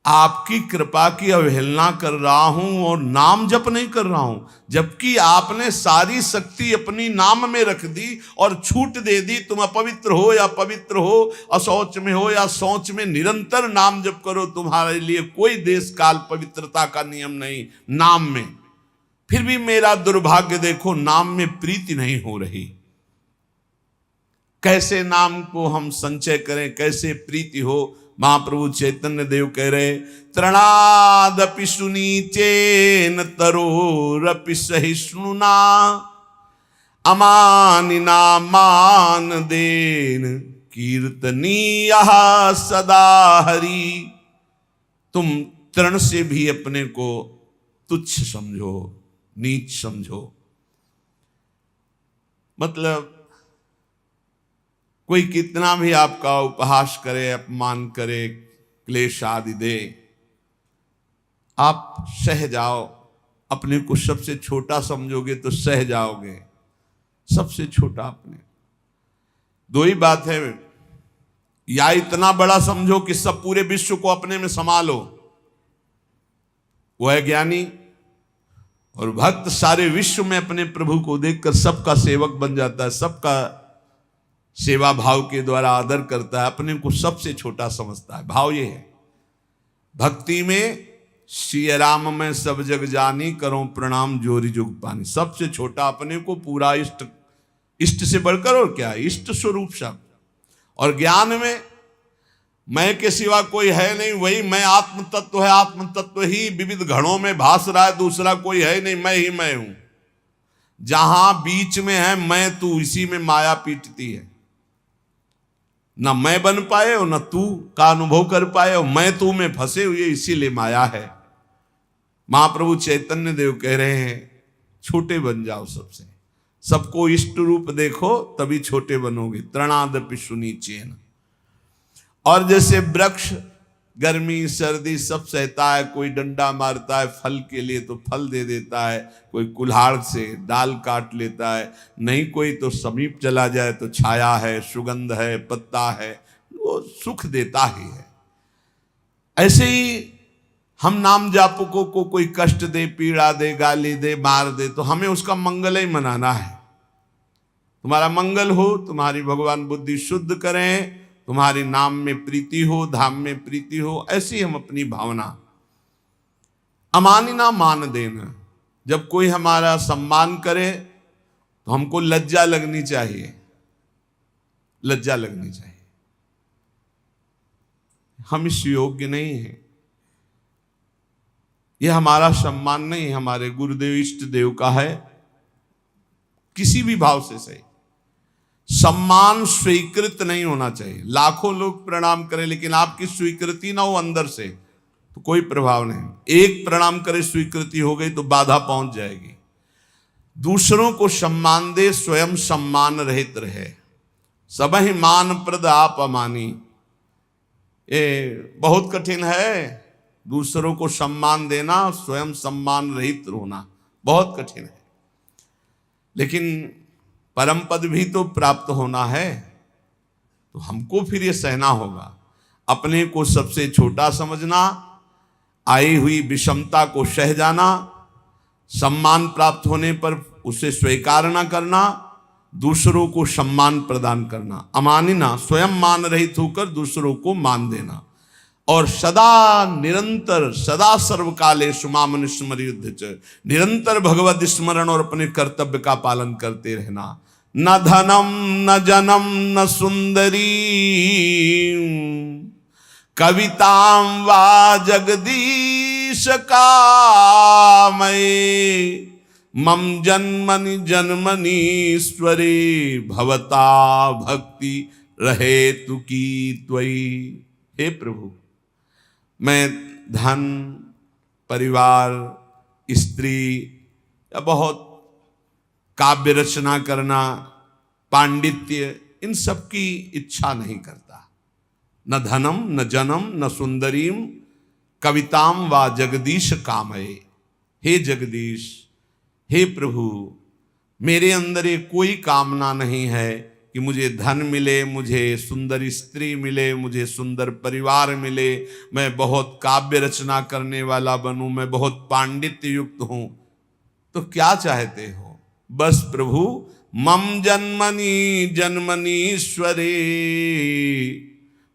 आपकी कृपा की अवहेलना कर रहा हूं और नाम जप नहीं कर रहा हूं, जबकि आपने सारी शक्ति अपनी नाम में रख दी और छूट दे दी। तुम अपवित्र हो या पवित्र हो, अशौच में हो या शौच में, निरंतर नाम जप करो। तुम्हारे लिए कोई देश काल पवित्रता का नियम नहीं नाम में। फिर भी मेरा दुर्भाग्य देखो, नाम में प्रीति नहीं हो रही। कैसे नाम को हम संचय करें, कैसे प्रीति हो? महाप्रभु चैतन्य देव कह रहे, तृणादपि सुनीचेन तरोरपि सहिष्णुना अमानिना मान देन कीर्तनीयः सदा हरि। तुम तृण से भी अपने को तुच्छ समझो, नीच समझो। मतलब कोई कितना भी आपका उपहास करे, अपमान करे, क्लेश आदि दे, आप सह जाओ, अपने को सबसे छोटा समझोगे तो सह जाओगे। सबसे छोटा अपने, दो ही बात है, या इतना बड़ा समझो कि सब पूरे विश्व को अपने में संभालो, वो है ज्ञानी। और भक्त सारे विश्व में अपने प्रभु को देखकर सबका सेवक बन जाता है, सबका सेवा भाव के द्वारा आदर करता है, अपने को सबसे छोटा समझता है। भाव ये है भक्ति में, सिय राम में सब जग जानी, करो प्रणाम जोरी जुग पानी। सबसे छोटा अपने को, पूरा इष्ट, इष्ट से बढ़कर और क्या, इष्ट स्वरूप शब्द। और ज्ञान में मैं के सिवा कोई है नहीं, वही मैं आत्म तत्व है, आत्म तत्व ही विविध घड़ों में भास रहा है, दूसरा कोई है नहीं, मैं ही मैं हूं। जहां बीच में है मैं तू, इसी में माया पीटती है। न मैं बन पाए और न तू का अनुभव कर पाए, और मैं तू में फंसे हुए, इसीलिए माया है। महाप्रभु चैतन्य देव कह रहे हैं छोटे बन जाओ सबसे, सबको इष्ट रूप देखो, तभी छोटे बनोगे। तृणादपि सुनीचेन। और जैसे वृक्ष गर्मी सर्दी सब सहता है, कोई डंडा मारता है फल के लिए तो फल दे देता है, कोई कुल्हाड़ से डाल काट लेता है, नहीं कोई तो समीप चला जाए तो छाया है, सुगंध है, पत्ता है, वो सुख देता ही है। ऐसे ही हम नाम जापकों को कोई कष्ट दे, पीड़ा दे, गाली दे, मार दे, तो हमें उसका मंगल ही मनाना है। तुम्हारा मंगल हो, तुम्हारी भगवान बुद्धि शुद्ध करें, तुम्हारे नाम में प्रीति हो, धाम में प्रीति हो, ऐसी हम अपनी भावना। अमानिना मान देना, जब कोई हमारा सम्मान करे तो हमको लज्जा लगनी चाहिए, लज्जा लगनी चाहिए। हम इस योग्य नहीं हैं, यह हमारा सम्मान नहीं, हमारे गुरुदेव इष्ट देव का है। किसी भी भाव से सही, सम्मान स्वीकृत नहीं होना चाहिए। लाखों लोग प्रणाम करें लेकिन आपकी स्वीकृति ना हो अंदर से, तो कोई प्रभाव नहीं। एक प्रणाम करे, स्वीकृति हो गई तो बाधा पहुंच जाएगी। दूसरों को सम्मान दे, स्वयं सम्मान रहित रहे। सबहि मान प्रद आप अमानी, ये बहुत कठिन है। दूसरों को सम्मान देना, स्वयं सम्मान रहित होना बहुत कठिन है। लेकिन परम पद भी तो प्राप्त होना है, तो हमको फिर ये सहना होगा। अपने को सबसे छोटा समझना, आई हुई विषमता को सह जाना, सम्मान प्राप्त होने पर उसे स्वीकार न करना, दूसरों को सम्मान प्रदान करना। अमानिना, स्वयं मान रहित होकर दूसरों को मान देना। और सदा निरंतर, सदा सर्वकाले सुमामन स्मरयुद्ध च, निरंतर भगवत स्मरण और अपने कर्तव्य का पालन करते रहना। न धनम न जनम न सुंदरी, कवितां वा जगदीश कामये, मम जन्मनि जन्मनीश्वरे, भवता भक्ति रहे तु की त्वयि। हे प्रभु, मैं धन, परिवार, स्त्री या बहुत काव्य रचना करना, पांडित्य, इन सब की इच्छा नहीं करता। न धनम न जनम न सुंदरीम, कविताम वा जगदीश कामये। हे जगदीश, हे प्रभु, मेरे अंदर ये कोई कामना नहीं है कि मुझे धन मिले, मुझे सुंदर स्त्री मिले, मुझे सुंदर परिवार मिले, मैं बहुत काव्य रचना करने वाला बनूं, मैं बहुत पांडित्य युक्त हूं। तो क्या चाहते हो? बस प्रभु, मम जन्मनि जन्मनीश्वरे,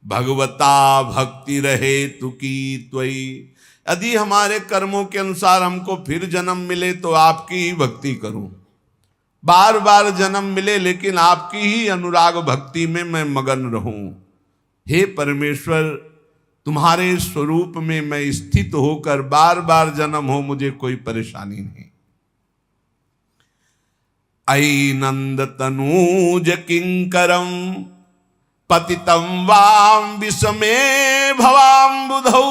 भगवता भक्ति रहे तु की त्वयि। यदि हमारे कर्मों के अनुसार हमको फिर जन्म मिले तो आपकी ही भक्ति करूं। बार बार जन्म मिले लेकिन आपकी ही अनुराग भक्ति में मैं मगन रहूं। हे परमेश्वर, तुम्हारे स्वरूप में मैं स्थित होकर बार बार जन्म हो, मुझे कोई परेशानी नहीं। अयि नंद तनूज किंकरम, पतितं वाम विषमे भवाम्बुधौ,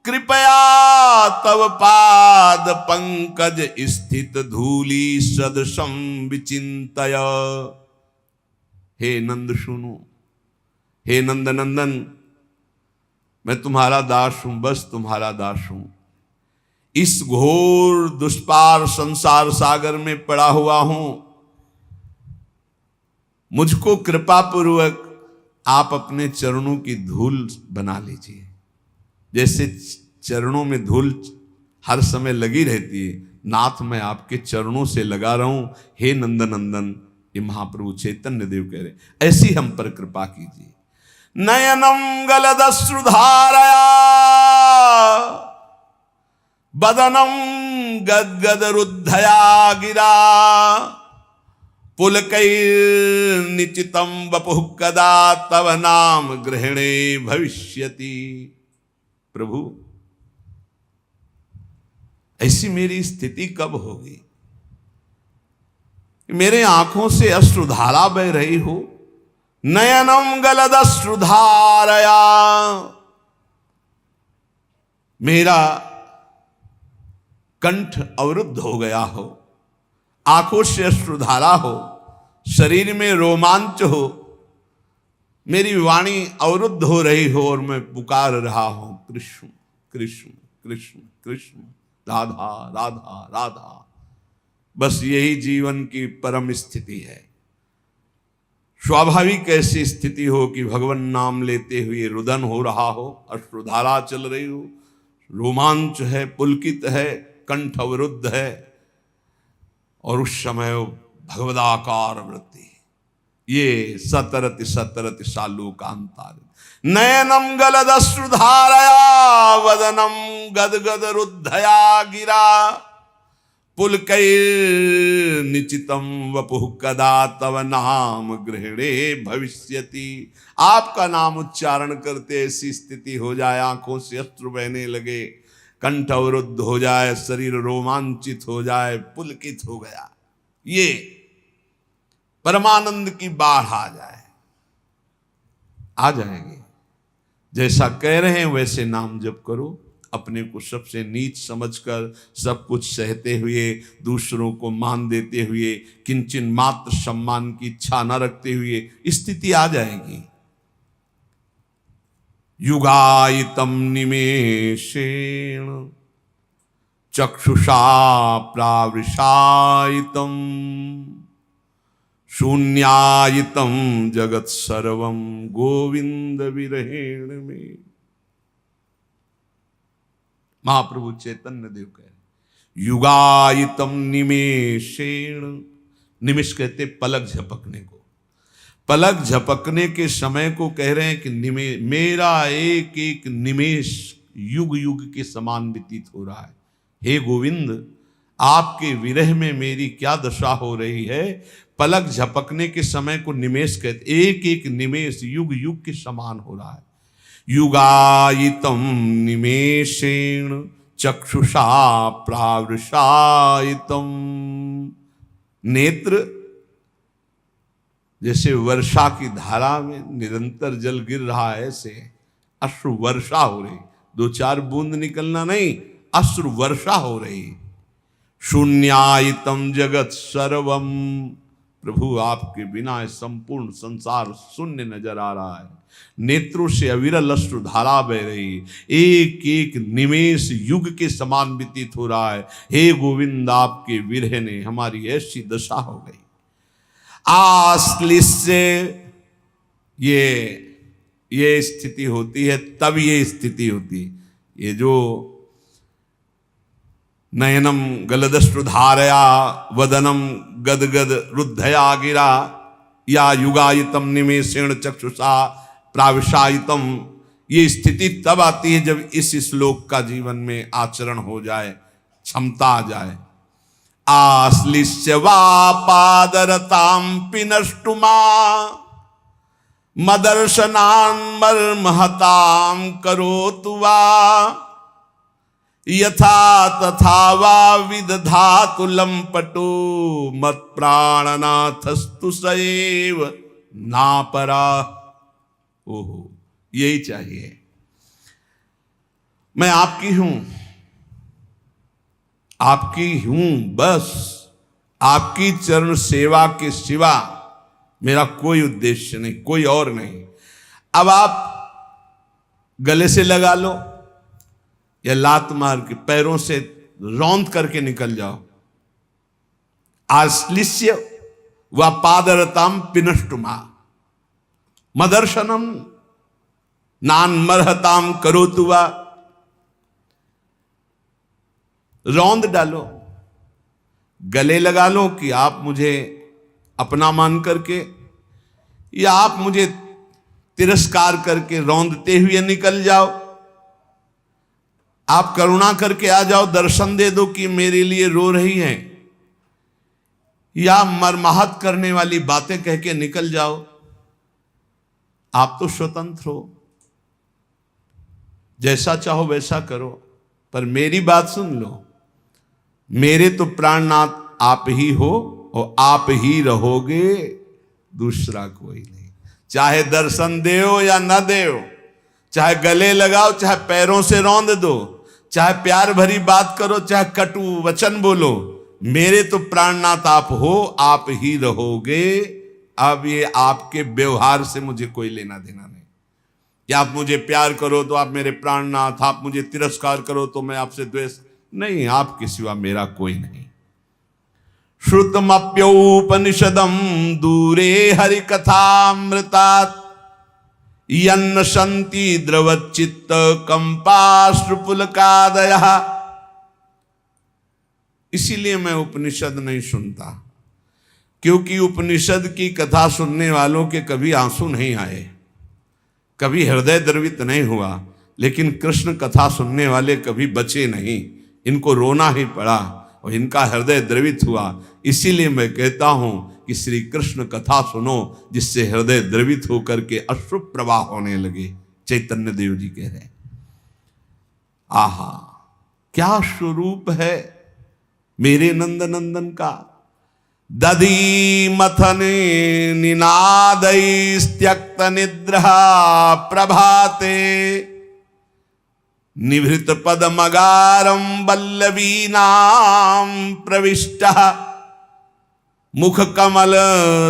कृपया तव पाद पंकज स्थित धूली सदृशं विचिंतय। हे नंद सुनो, हे नंद नंदन, मैं तुम्हारा दास हूं, बस तुम्हारा दास हूं। इस घोर दुष्पार संसार सागर में पड़ा हुआ हूं, मुझको कृपा पूर्वक आप अपने चरणों की धूल बना लीजिए। जैसे चरणों में धूल हर समय लगी रहती है, नाथ मैं आपके चरणों से लगा रहा हूं, हे नंदनंदन। ये महाप्रभु चैतन्य देव कह रहे, ऐसी हम पर कृपा कीजिए। नयनम गलदश्रुधारया बदनम गदगद रुद्धया गिरा पुलकैर्निचितं वपुः कदा तव नाम ग्रहणे भविष्यति। प्रभु ऐसी मेरी स्थिति कब होगी? मेरे आंखों से अश्रुधारा बह रही हो। नयनम गलदश्रुधारया, मेरा कंठ अवरुद्ध हो गया हो, आंखों से अश्रुधारा हो, शरीर में रोमांच हो, मेरी वाणी अवरुद्ध हो रही हो और मैं पुकार रहा हूं कृष्ण कृष्ण कृष्ण कृष्ण, राधा राधा राधा। बस यही जीवन की परम स्थिति है। स्वाभाविक ऐसी स्थिति हो कि भगवान नाम लेते हुए रुदन हो रहा हो, अश्रुधारा चल रही हो, रोमांच है, पुलकित है, कंठ अवरुद्ध है, और उस समय भगवदाकार वृत्ति, ये सतरति सतरति सालूकांतार। नयनम गलदश्रुधारया वदनम गदगद रुद्धया गिरा पुलकैर्निचितं वपुः कदा तव नाम गृहणे भविष्यति। आपका नाम उच्चारण करते ऐसी स्थिति हो जाए, आंखों से अश्रु बहने लगे, कंठ अवरुद्ध हो जाए, शरीर रोमांचित हो जाए, पुलकित हो गया, ये परमानंद की बाढ़ आ जाए, आ जाएंगे। जैसा कह रहे हैं वैसे नाम जप करो। अपने को सबसे नीच समझकर, सब कुछ सहते हुए, दूसरों को मान देते हुए, किंचन मात्र सम्मान की इच्छा न रखते हुए स्थिति आ जाएगी। युगायितम निमेषेण चक्षुषा प्रावृषायितम शून्यायितम जगत सर्वम गोविंद विरहेण में। महाप्रभु चैतन्य देव कह रहे, युगायितम निमेषेण, निमिष कहते पलक झपकने को, पलक झपकने के समय को कह रहे हैं कि मेरा एक एक निमेष युग युग के समान व्यतीत हो रहा है। हे गोविंद, आपके विरह में मेरी क्या दशा हो रही है। पलक झपकने के समय को निमेष कहते, एक एक निमेष युग युग के समान हो रहा है। युगायितम निमेषेण चक्षुषा प्रावृषायितम, नेत्र जैसे वर्षा की धारा में निरंतर जल गिर रहा है, ऐसे अश्रु वर्षा हो रही, दो चार बूंद निकलना नहीं, अश्रु वर्षा हो रही। शून्यायितम जगत सर्वम, प्रभु आपके बिना संपूर्ण संसार शून्य नजर आ रहा है। नेत्रों से अविरल अश्रु धारा बह रही, एक एक निमेष युग के समान व्यतीत हो रहा है। हे गोविंद, आपके विरह ने हमारी ऐसी दशा हो गई। आश्लिष्य, ये स्थिति होती है, तब ये स्थिति होती है। ये जो नयनम गलदश्रुधारया वदनम गदगद रुद्धया गिरा, या युगायितम निमेषेण चक्षुषा प्राविशायितम, ये स्थिति तब आती है जब इस श्लोक का जीवन में आचरण हो जाए, क्षमता आ जाए। आश्लिष्य वा पादरतां पिनष्टुमा मदर्शनान् मर्महतां करोतु वा यथा तथा वा विदधातु लंपटो मत प्राणनाथस्तु सएव नापरा। ओहो, यही चाहिए। मैं आपकी हूं, आपकी हूं, बस आपकी चरण सेवा के सिवा मेरा कोई उद्देश्य नहीं, कोई और नहीं। अब आप गले से लगा लो या लात मार के पैरों से रौंद करके निकल जाओ। आश्लिष्य व पादरताम पिनष्टुमा मदर्शनम नान्मर्हताम करोतु वा। रौंद डालो, गले लगा लो कि आप मुझे अपना मान करके या आप मुझे तिरस्कार करके रौंदते हुए निकल जाओ। आप करुणा करके आ जाओ, दर्शन दे दो कि मेरे लिए रो रही हैं, या मरमाहत करने वाली बातें कह के निकल जाओ। आप तो स्वतंत्र हो, जैसा चाहो वैसा करो, पर मेरी बात सुन लो, मेरे तो प्राणनाथ आप ही हो और आप ही रहोगे, दूसरा कोई नहीं। चाहे दर्शन देओ या न देओ, चाहे गले लगाओ, चाहे पैरों से रौंद दो, चाहे प्यार भरी बात करो, चाहे कटु वचन बोलो, मेरे तो प्राणनाथ आप हो, आप ही रहोगे। अब ये आपके व्यवहार से मुझे कोई लेना देना नहीं। कि आप मुझे प्यार करो तो आप मेरे प्राणनाथ, आप मुझे तिरस्कार करो तो मैं आपसे द्वेष नहीं, आपके सिवा मेरा कोई नहीं। श्रुतमप्योपनिषदम दूरे हरि कथामृतात् यन्न शन्ति द्रवच्चित्त कंपाश्रुपुलकादयः। इसीलिए मैं उपनिषद नहीं सुनता, क्योंकि उपनिषद की कथा सुनने वालों के कभी आंसू नहीं आए, कभी हृदय द्रवित नहीं हुआ, लेकिन कृष्ण कथा सुनने वाले कभी बचे नहीं, इनको रोना ही पड़ा और इनका हृदय द्रवित हुआ। इसीलिए मैं कहता हूं कि श्री कृष्ण कथा सुनो, जिससे हृदय द्रवित होकर के अश्रु प्रवाह होने लगे। चैतन्य देव जी कह रहे, आहा क्या स्वरूप है मेरे नंद नंदन का। दधी मथने निनादैस्त्यक्त निद्रा प्रभाते निभृत पदमगारम वल्लवीनां प्रविष्टः मुख कमल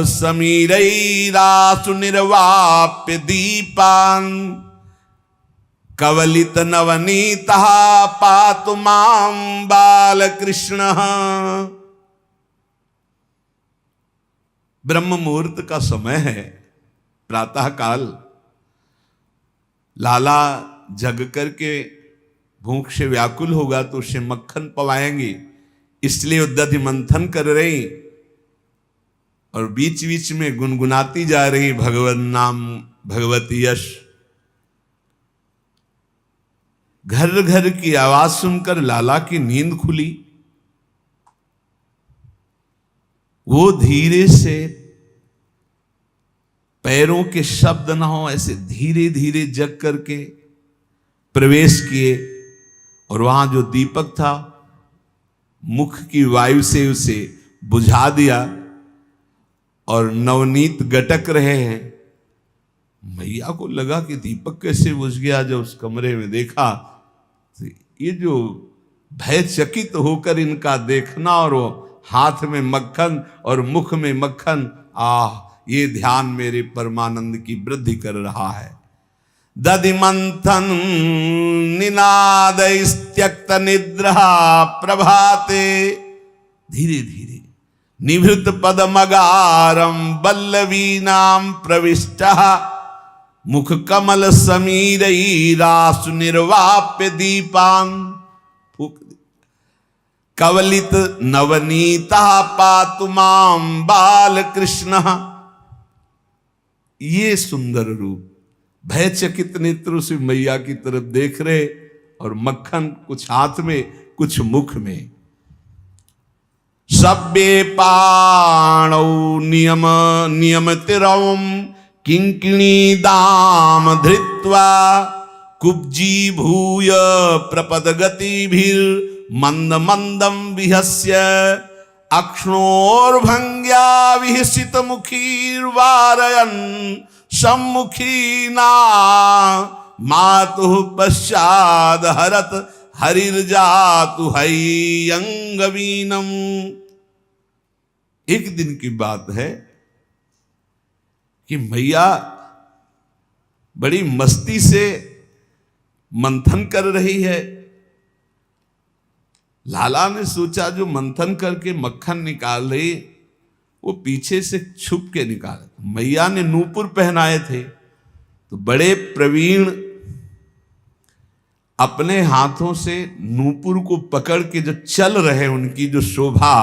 समीरैरासु निर्वाप्य दीपान् कवलित नवनीतः पातु मां बालकृष्णः। ब्रह्म मुहूर्त का समय है, प्रातः काल। लाला जग करके भूख से व्याकुल होगा तो उसे मक्खन पवाएंगे, इसलिए दधि मंथन कर रही और बीच बीच में गुनगुनाती जा रही भगवत नाम भगवती यश। घर घर की आवाज सुनकर लाला की नींद खुली। वो धीरे से, पैरों के शब्द ना हो, ऐसे धीरे धीरे जग करके प्रवेश किए और वहां जो दीपक था मुख की वायु से उसे बुझा दिया और नवनीत गटक रहे हैं। मैया को लगा कि दीपक कैसे बुझ गया। जब उस कमरे में देखा तो ये जो भयचकित होकर इनका देखना और वो हाथ में मक्खन और मुख में मक्खन, आह ये ध्यान मेरे परमानंद की वृद्धि कर रहा है। दधि मंथन निनादैस्त्यक्त निद्रा प्रभाते धीरे धीरे निभृत पदमगारम वल्लवीनां प्रविष्टः मुख कमल समीरैरासु निर्वाप्य दीपान् कवलित नवनीता पातु मां बालकृष्णः। ये सुंदर रूप, भयचकित नेत्र से मैया की तरफ देख रहे और मक्खन कुछ हाथ में कुछ मुख में। सब्बे पाणौ नियम नियमतिरं किंकिणी दाम धृत्वा कुब्जी भूय प्रपदगतिभिर मंद मंदम विहस्य अक्ष्णोर्भंग्या विहसित मुखीर्वारयन् सम्मुखीना मातुः पश्चाद हरत हरिर्जातु हैयंगवीनम। एक दिन की बात है कि मैया बड़ी मस्ती से मंथन कर रही है लाला ने सोचा जो मंथन करके मक्खन निकाल रही वो पीछे से छुप के निकाला। मैया ने नूपुर पहनाए थे तो बड़े प्रवीण अपने हाथों से नूपुर को पकड़ के जो चल रहे उनकी जो शोभा,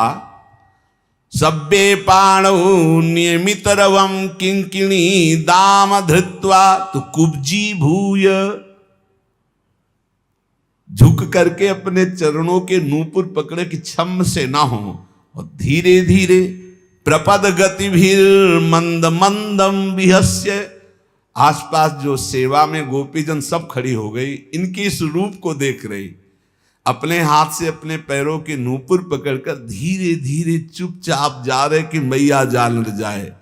सब्बे पाणौ नियमित रवम किंकिणी दाम धृत्वा तो कुब्जी भूय, झुक करके अपने चरणों के नूपुर पकड़े कि छम से ना हो, और धीरे धीरे प्रपद गतिभिर मंद मंदम विहस्य, आसपास जो सेवा में गोपीजन सब खड़ी हो गई, इनके इस रूप को देख रही, अपने हाथ से अपने पैरों के नूपुर पकड़कर धीरे धीरे चुपचाप जा रहे कि मैया जान न जाए।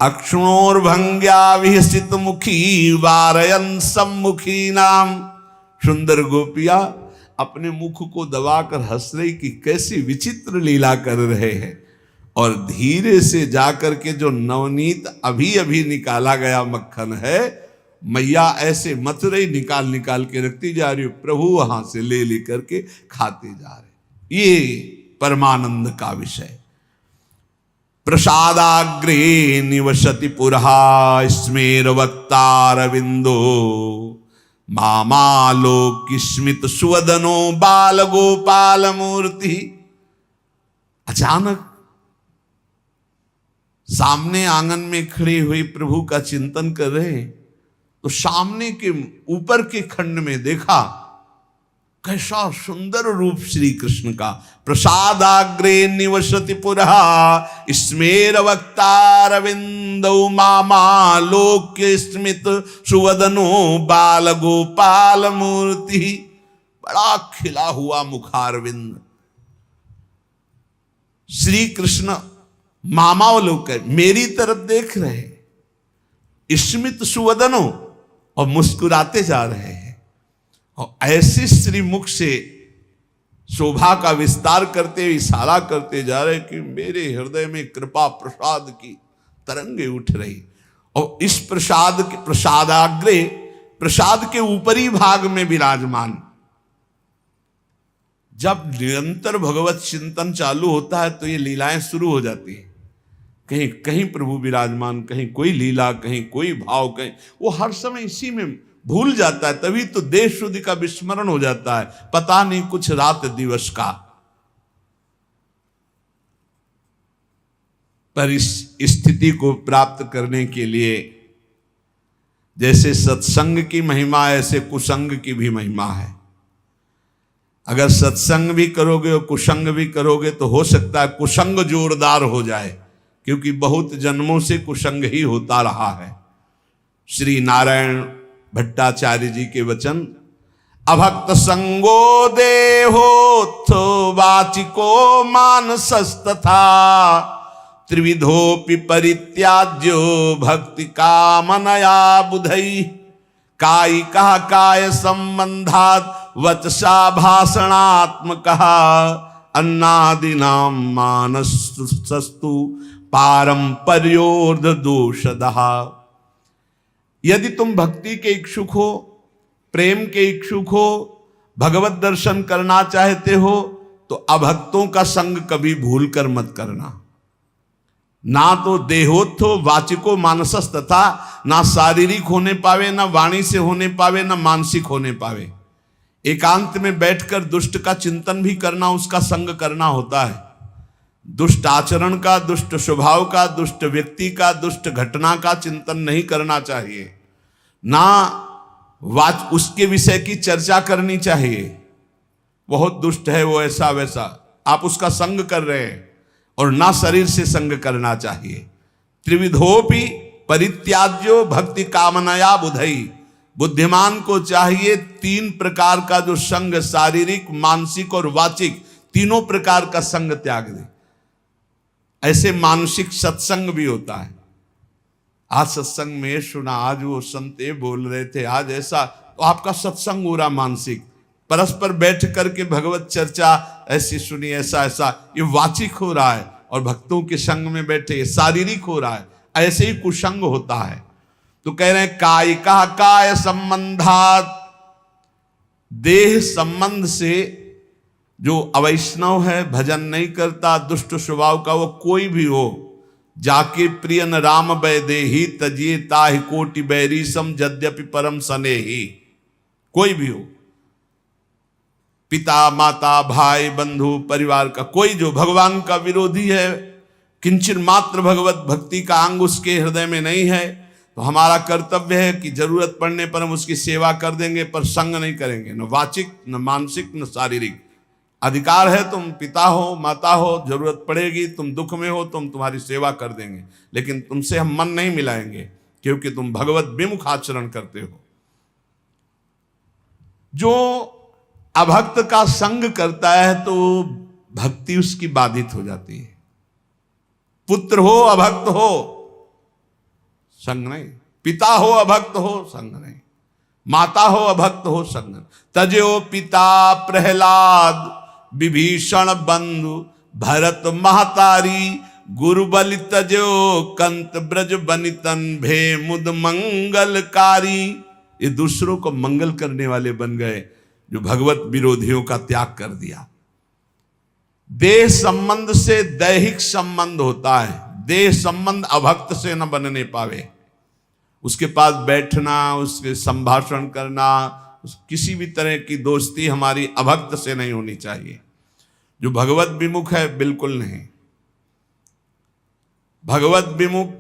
अक्षणोर भंग्या विहसित मुखी वारयन सम्मुखी नाम, सुंदर गोपिया अपने मुख को दबाकर हंस रही कि कैसी विचित्र लीला कर रहे हैं, और धीरे से जाकर के जो नवनीत अभी अभी निकाला गया मक्खन है, मैया ऐसे मत रही, निकाल निकाल के रखती जा रही, प्रभु वहां से ले लेकर के खाते जा रहे। ये परमानंद का विषय। प्रसादाग्रे निवसति पुरहा स्मेर वक्तारविंदो, मामालोक स्मित सुवदनो बाल गोपाल मूर्ति। अचानक सामने आंगन में खड़ी हुई प्रभु का चिंतन कर रहे तो सामने के ऊपर के खंड में देखा कैसा सुंदर रूप श्री कृष्ण का। प्रसादाग्रे निवसति पुरहा स्मेर वक्तारविंदौ, मामा लोक्य स्मित सुवदनो बाल गोपाल मूर्ति। बड़ा खिला हुआ मुखारविंद श्री कृष्ण मामावलोक मेरी तरफ देख रहे, स्मित सुवदनो, और मुस्कुराते जा रहे हैं, और ऐसे श्रीमुख से शोभा का विस्तार करते इशारा करते जा रहे कि मेरे हृदय में कृपा प्रसाद की तरंगे उठ रही। और इस प्रसाद के प्रसादाग्रे, प्रसाद के ऊपरी भाग में विराजमान। जब निरंतर भगवत चिंतन चालू होता है तो ये लीलाएं शुरू हो जाती है। कहीं कहीं प्रभु विराजमान, कहीं कोई लीला, कहीं कोई भाव, कहीं वो हर समय इसी में भूल जाता है। तभी तो देश शुद्धि का विस्मरण हो जाता है, पता नहीं कुछ रात दिवस का। पर इस स्थिति को प्राप्त करने के लिए जैसे सत्संग की महिमा ऐसे कुसंग की भी महिमा है। अगर सत्संग भी करोगे और कुसंग भी करोगे तो हो सकता है कुसंग जोरदार हो जाए, क्योंकि बहुत जन्मों से कुसंग ही होता रहा है। श्री नारायण भट्टाचार्य जी के वचन, अभक्त संगो देहोत्थो वाचिको मानसस्तथा, त्रिविधोपि परित्याज्यो भक्ति कामनया बुधई, कायिकः काय संबंधात् वचसा भाषणात्मकः, अन्नादिनां मानसस्तु पारंपर्योर्ध दोषदः। यदि तुम भक्ति के इच्छुक हो, प्रेम के इच्छुक हो, भगवत दर्शन करना चाहते हो, तो अभक्तों का संग कभी भूल कर मत करना। ना तो देहोत्थो वाचिको मानसस, तथा ना शारीरिक होने पावे, ना वाणी से होने पावे, ना मानसिक होने पावे। एकांत में बैठकर दुष्ट का चिंतन भी करना, उसका संग करना होता है। दुष्ट आचरण का, दुष्ट स्वभाव का, दुष्ट व्यक्ति का, दुष्ट घटना का चिंतन नहीं करना चाहिए। ना उसके विषय की चर्चा करनी चाहिए, बहुत दुष्ट है वो, ऐसा वैसा, आप उसका संग कर रहे हैं। और ना शरीर से संग करना चाहिए। त्रिविधोपि परित्याज्यो भक्ति कामनया बुधई, बुद्धिमान को चाहिए तीन प्रकार का जो संग, शारीरिक, मानसिक और वाचिक, तीनों प्रकार का संग त्याग दे। ऐसे मानसिक सत्संग भी होता है। आज सत्संग में सुना, आज वो संत बोल रहे थे, आज ऐसा, तो आपका सत्संग हो रहा मानसिक, परस्पर बैठ करके भगवत चर्चा ऐसी सुनी, ऐसा ऐसा, ये वाचिक हो रहा है। और भक्तों के संग में बैठे शारीरिक हो रहा है, ऐसे ही कुसंग होता है। तो कह रहे हैं कायिका काय संबंधात, देह संबंध से जो अवैष्णव है, भजन नहीं करता, दुष्ट स्वभाव का, वो कोई भी हो, जाके प्रिय न राम वैदेही तजिए ताहि कोटि बैरी सम यद्यपि परम सनेही। कोई भी हो, पिता माता भाई बंधु परिवार का कोई जो भगवान का विरोधी है, किंचन मात्र भगवत भक्ति का अंग उसके हृदय में नहीं है, तो हमारा कर्तव्य है कि जरूरत पड़ने पर हम उसकी सेवा कर देंगे, पर संग नहीं करेंगे, न वाचिक न मानसिक न शारीरिक। अधिकार है, तुम पिता हो माता हो, जरूरत पड़ेगी, तुम दुख में हो तो हम तुम्हारी सेवा कर देंगे, लेकिन तुमसे हम मन नहीं मिलाएंगे, क्योंकि तुम भगवत विमुख आचरण करते हो। जो अभक्त का संग करता है तो भक्ति उसकी बाधित हो जाती है। पुत्र हो अभक्त हो संग नहीं, पिता हो अभक्त हो संग नहीं, माता हो अभक्त हो संग नहीं। तजो पिता प्रहलाद विभीषण बंधु भरत महतारी, गुरु बलि तजो कंत ब्रज बनितन भे मुद मंगलकारी। ये दूसरों को मंगल करने वाले बन गए, जो भगवत विरोधियों का त्याग कर दिया। देह संबंध से दैहिक संबंध होता है, देह संबंध अभक्त से न बनने पावे। उसके पास बैठना, उसके संभाषण करना, किसी भी तरह की दोस्ती हमारी अभक्त से नहीं होनी चाहिए। जो भगवत विमुख है बिल्कुल नहीं। भगवत विमुख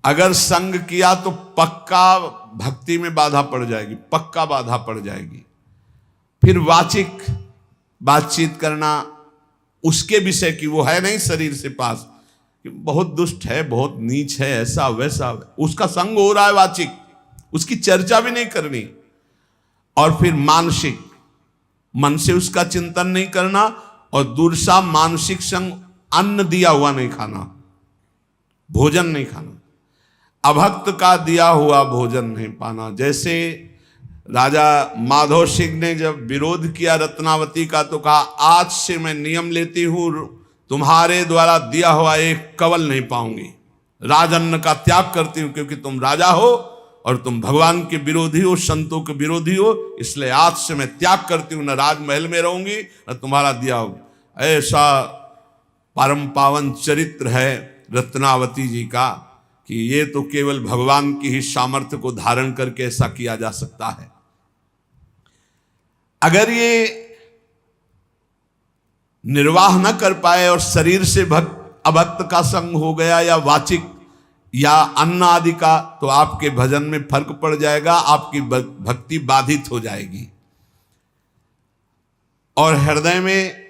अगर संग किया तो पक्का भक्ति में बाधा पड़ जाएगी, पक्का बाधा पड़ जाएगी। फिर वाचिक बातचीत करना उसके विषय की, वो है नहीं शरीर से पास, बहुत दुष्ट है, बहुत नीच है, ऐसा वैसा, उसका संग हो रहा है वाचिक, उसकी चर्चा भी नहीं करनी। और फिर मानसिक, मन से उसका चिंतन नहीं करना, और दूसरा मानसिक संग, अन्न दिया हुआ नहीं खाना, भोजन नहीं खाना, अभक्त का दिया हुआ भोजन नहीं पाना। जैसे राजा माधव सिंह ने जब विरोध किया रत्नावती का, तो कहा आज से मैं नियम लेती हूं, तुम्हारे द्वारा दिया हुआ एक कवल नहीं पाऊंगी, राजअन्न का त्याग करती हूं, क्योंकि तुम राजा हो और तुम भगवान के विरोधी हो, संतों के विरोधी हो, इसलिए आज से मैं त्याग करती हूं, न राजमहल में रहूंगी न तुम्हारा दिया होगा। ऐसा परम पावन चरित्र है रत्नावती जी का कि ये तो केवल भगवान की ही सामर्थ्य को धारण करके ऐसा किया जा सकता है। अगर ये निर्वाह न कर पाए और शरीर से अभक्त का संग हो गया, या वाचिक या अन्न आदि का, तो आपके भजन में फर्क पड़ जाएगा, आपकी भक्ति बाधित हो जाएगी। और हृदय में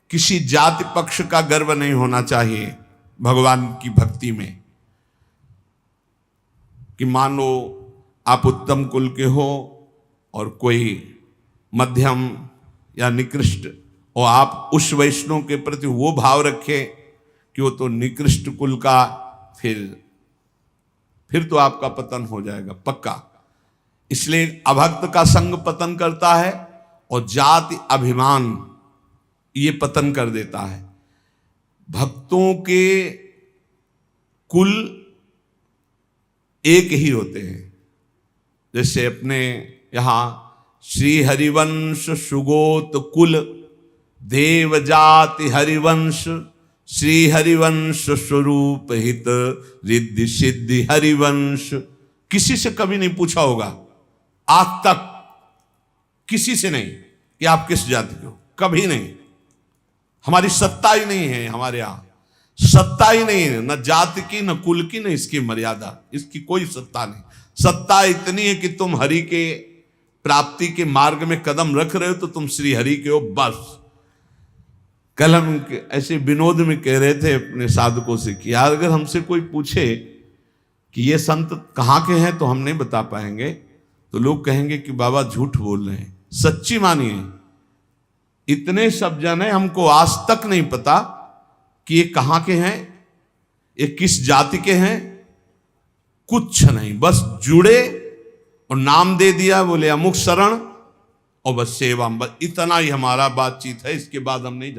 किसी जाति पक्ष का गर्व नहीं होना चाहिए भगवान की भक्ति में, कि मान लो आप उत्तम कुल के हो और कोई मध्यम या निकृष्ट, और आप उस वैष्णव के प्रति वो भाव रखें कि वो तो निकृष्ट कुल का, फिर तो आपका पतन हो जाएगा पक्का। इसलिए अभक्त का संग पतन करता है, और जाति अभिमान ये पतन कर देता है। भक्तों के कुल एक ही होते हैं। जैसे अपने यहाँ श्री हरिवंश सुगोत कुल देव जाति हरिवंश, श्री हरिवंश स्वरूप हित रिद्धि सिद्धि हरिवंश। किसी से कभी नहीं पूछा होगा आज तक, किसी से नहीं कि आप किस जाति के हो, कभी नहीं। हमारी सत्ता ही नहीं है, हमारे यहाँ सत्ता ही नहीं है, न जाति की न कुल की, न इसकी मर्यादा, इसकी कोई सत्ता नहीं। सत्ता इतनी है कि तुम हरि के प्राप्ति के मार्ग में कदम रख रहे हो तो तुम श्री हरि के हो, बस। कल हम ऐसे विनोद में कह रहे थे अपने साधकों से कि यार अगर हमसे कोई पूछे कि ये संत कहाँ के हैं तो हम नहीं बता पाएंगे, तो लोग कहेंगे कि बाबा झूठ बोल रहे हैं। सच्ची मानिए, इतने सब जन है, हमको आज तक नहीं पता कि ये कहाँ के हैं, ये किस जाति के हैं, कुछ नहीं। बस जुड़े और नाम दे दिया, बोले अमुक शरण, और बस सेवा, बस इतना ही हमारा बातचीत है। इसके बाद हम नहीं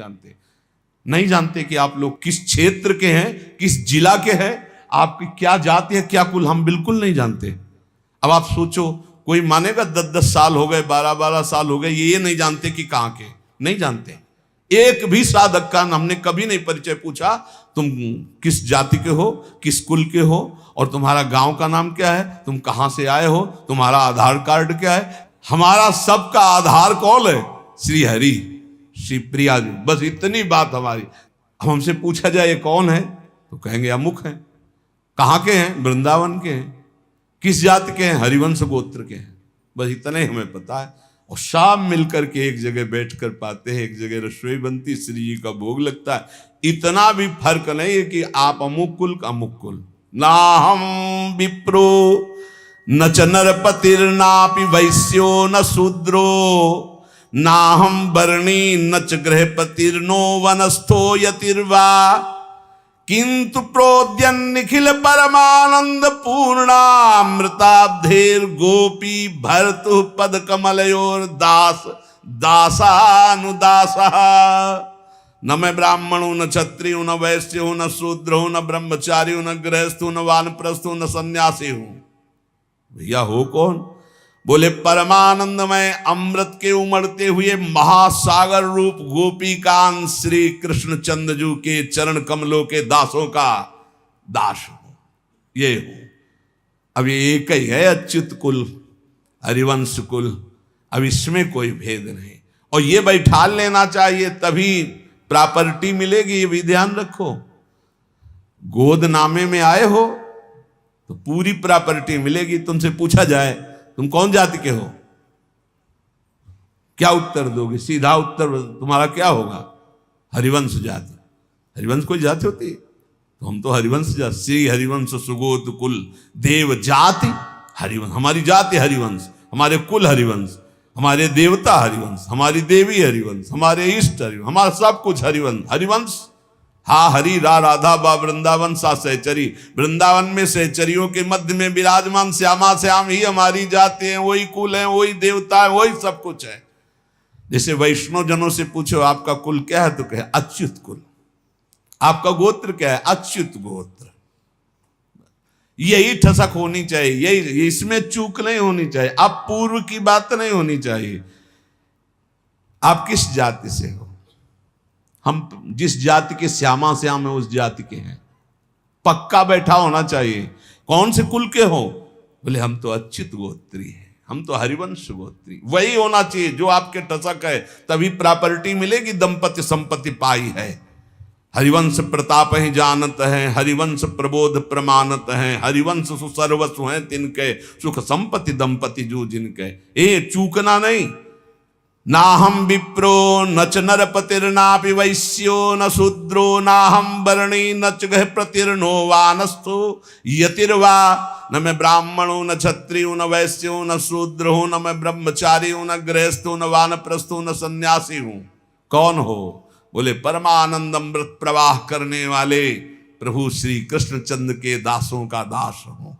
जानते कि आप लोग किस क्षेत्र के हैं, किस जिला के हैं, आपकी क्या जाति है, क्या कुल, हम बिल्कुल नहीं जानते। अब आप सोचो, कोई मानेगा 10-10 साल हो गए, 12-12 साल हो गए, ये नहीं जानते कि कहाँ के। नहीं जानते। एक भी साधक का हमने कभी नहीं परिचय पूछा, तुम किस जाति के हो, किस कुल के हो, और तुम्हारा गांव का नाम क्या है, तुम कहां से आए हो, तुम्हारा आधार कार्ड क्या है। हमारा सबका आधार कौन है? श्री हरि, श्री प्रिया जी, बस इतनी बात हमारी। हमसे पूछा जाए ये कौन है, तो कहेंगे अमुक है। कहाँ के हैं? वृंदावन के हैं। किस जाति के हैं? हरिवंश गोत्र के हैं। बस इतना ही हमें पता है। और शाम मिलकर के एक जगह बैठकर पाते हैं, एक जगह रसोई बनती, श्री जी का भोग लगता है। इतना भी फर्क नहीं है कि आप अमुक कुल का अमुक कुल। ना हम विप्रो न च नरपतिर्नापि वैश्यो न शूद्रो, ना हम वर्णी न च गृहपतिर्नो वनस्थो यतिर्वा, किंतु प्रोद्यन निखिल परमानंद पूर्णामृताब्धेर गोपी भर्तु पद कमलयोर दास दासानुदासा। न मैं ब्राह्मणों न क्षत्रियो न वैश्यो न शूद्रो न ब्रह्मचारी न गृहस्थो न वानप्रस्थो न सन्यासी हूं। भैया हो कौन? बोले परमानंदमय अमृत के उमड़ते हुए महासागर रूप गोपीकांत श्री कृष्ण चंद्रजू के चरण कमलों के दासों का दास हो, ये हो। अब ये एक ही है अच्युत कुल, हरिवंश कुल। अब इसमें कोई भेद नहीं, और ये बैठा लेना चाहिए तभी प्रॉपर्टी मिलेगी, ये भी ध्यान रखो। गोद नामे में आए हो तो पूरी प्रॉपर्टी मिलेगी। तुमसे पूछा जाए तुम कौन जाति के हो, क्या उत्तर दोगे? सीधा उत्तर तुम्हारा क्या होगा? हरिवंश जाति। हरिवंश कोई जाति होती है? तो हम तो हरिवंश जाति, श्री हरिवंश सुगोत कुल देव जाति हरिवंश। हमारी जाति हरिवंश, हमारे कुल हरिवंश, हमारे देवता हरिवंश, हमारी देवी हरिवंश, हमारे इष्ट हरिवंश, हमारा सब कुछ हरिवंश। हरिवंश हा हरि रा राधा बा वृंदावन सा सहचरी। वृंदावन में सहचरियों के मध्य में विराजमान श्यामा श्याम ही हमारी जाति है, वही कुल है, वही देवता है, वही सब कुछ है। जैसे वैष्णव जनों से पूछो आपका कुल क्या है, तो कहे अच्युत कुल। आपका गोत्र क्या है? अच्युत गोत्र। यही ठसक होनी चाहिए, यही, इसमें चूक नहीं होनी चाहिए। अब पूर्व की बात नहीं होनी चाहिए। आप किस जाति से हो? हम जिस जाति के श्यामा श्याम है उस जाति के हैं, पक्का बैठा होना चाहिए। कौन से कुल के हो? बोले हम तो अच्युत गोत्री हैं, हम तो हरिवंश गोत्री। वही होना चाहिए जो आपके टसक है, तभी प्रॉपर्टी मिलेगी। दंपति संपत्ति पाई है। हरिवंश प्रताप ही जानत है, हरिवंश प्रबोध प्रमाणत है, हरिवंश सुसर्वसु हैं तिनके, सुख संपत्ति दंपति जो जिनके। ए चूकना नहीं। ना हम विप्रो न च नरपतिर्नापि वैश्यो न शूद्रो, ना हम वर्णी न च गृहपतिर्नो वानस्थो यतिर्वा, न मैं ब्राह्मणो न क्षत्रियो न वैश्यो न शूद्रो, न मैं ब्रह्मचारी हूं न गृहस्थो न वानप्रस्थो न सन्यासी हूं। कौन हो? बोले परमानंद अमृत प्रवाह करने वाले प्रभु श्री कृष्ण चंद्र के दासों का दास हूं।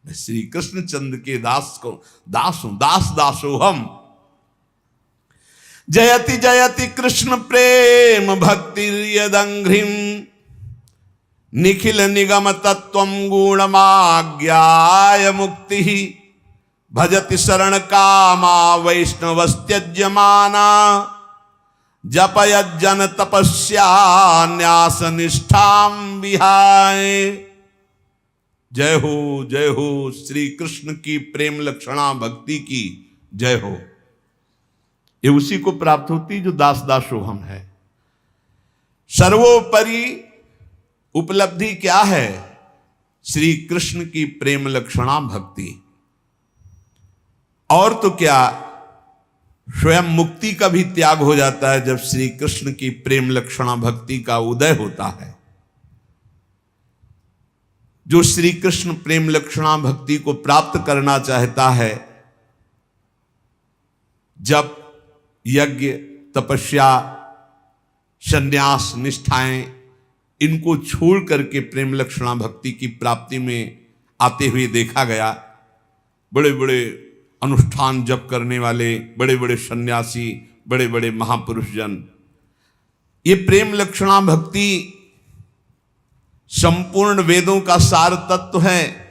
मैं श्री कृष्ण चंद्र के दास को दास हूं। दास दासो हम। जयति जयति कृष्ण प्रेम भक्ति यदंघ्रिम, निखिल निगम तत्वम गुणमाज्ञाय मुक्ति, भजति शरण कामा वैष्णवस्त्यज्यमाना, जपयज्जन तपस्या न्यास निष्ठाम विहाय। जय हो श्री कृष्ण की प्रेम लक्षणा भक्ति की जय हो। ये उसी को प्राप्त होती जो दास दासो हम है। सर्वोपरि उपलब्धि क्या है? श्री कृष्ण की प्रेम लक्षणा भक्ति। और तो क्या, स्वयं मुक्ति का भी त्याग हो जाता है जब श्री कृष्ण की प्रेम लक्षणा भक्ति का उदय होता है। जो श्री कृष्ण प्रेम लक्षणा भक्ति को प्राप्त करना चाहता है, जब यज्ञ तपस्या संन्यास निष्ठाएं इनको छोड़ करके प्रेम लक्षणा भक्ति की प्राप्ति में आते हुए देखा गया। बड़े बड़े अनुष्ठान जप करने वाले बड़े बड़े सन्यासी, बड़े बड़े महापुरुष जन, ये प्रेम लक्षणा भक्ति संपूर्ण वेदों का सार तत्व है।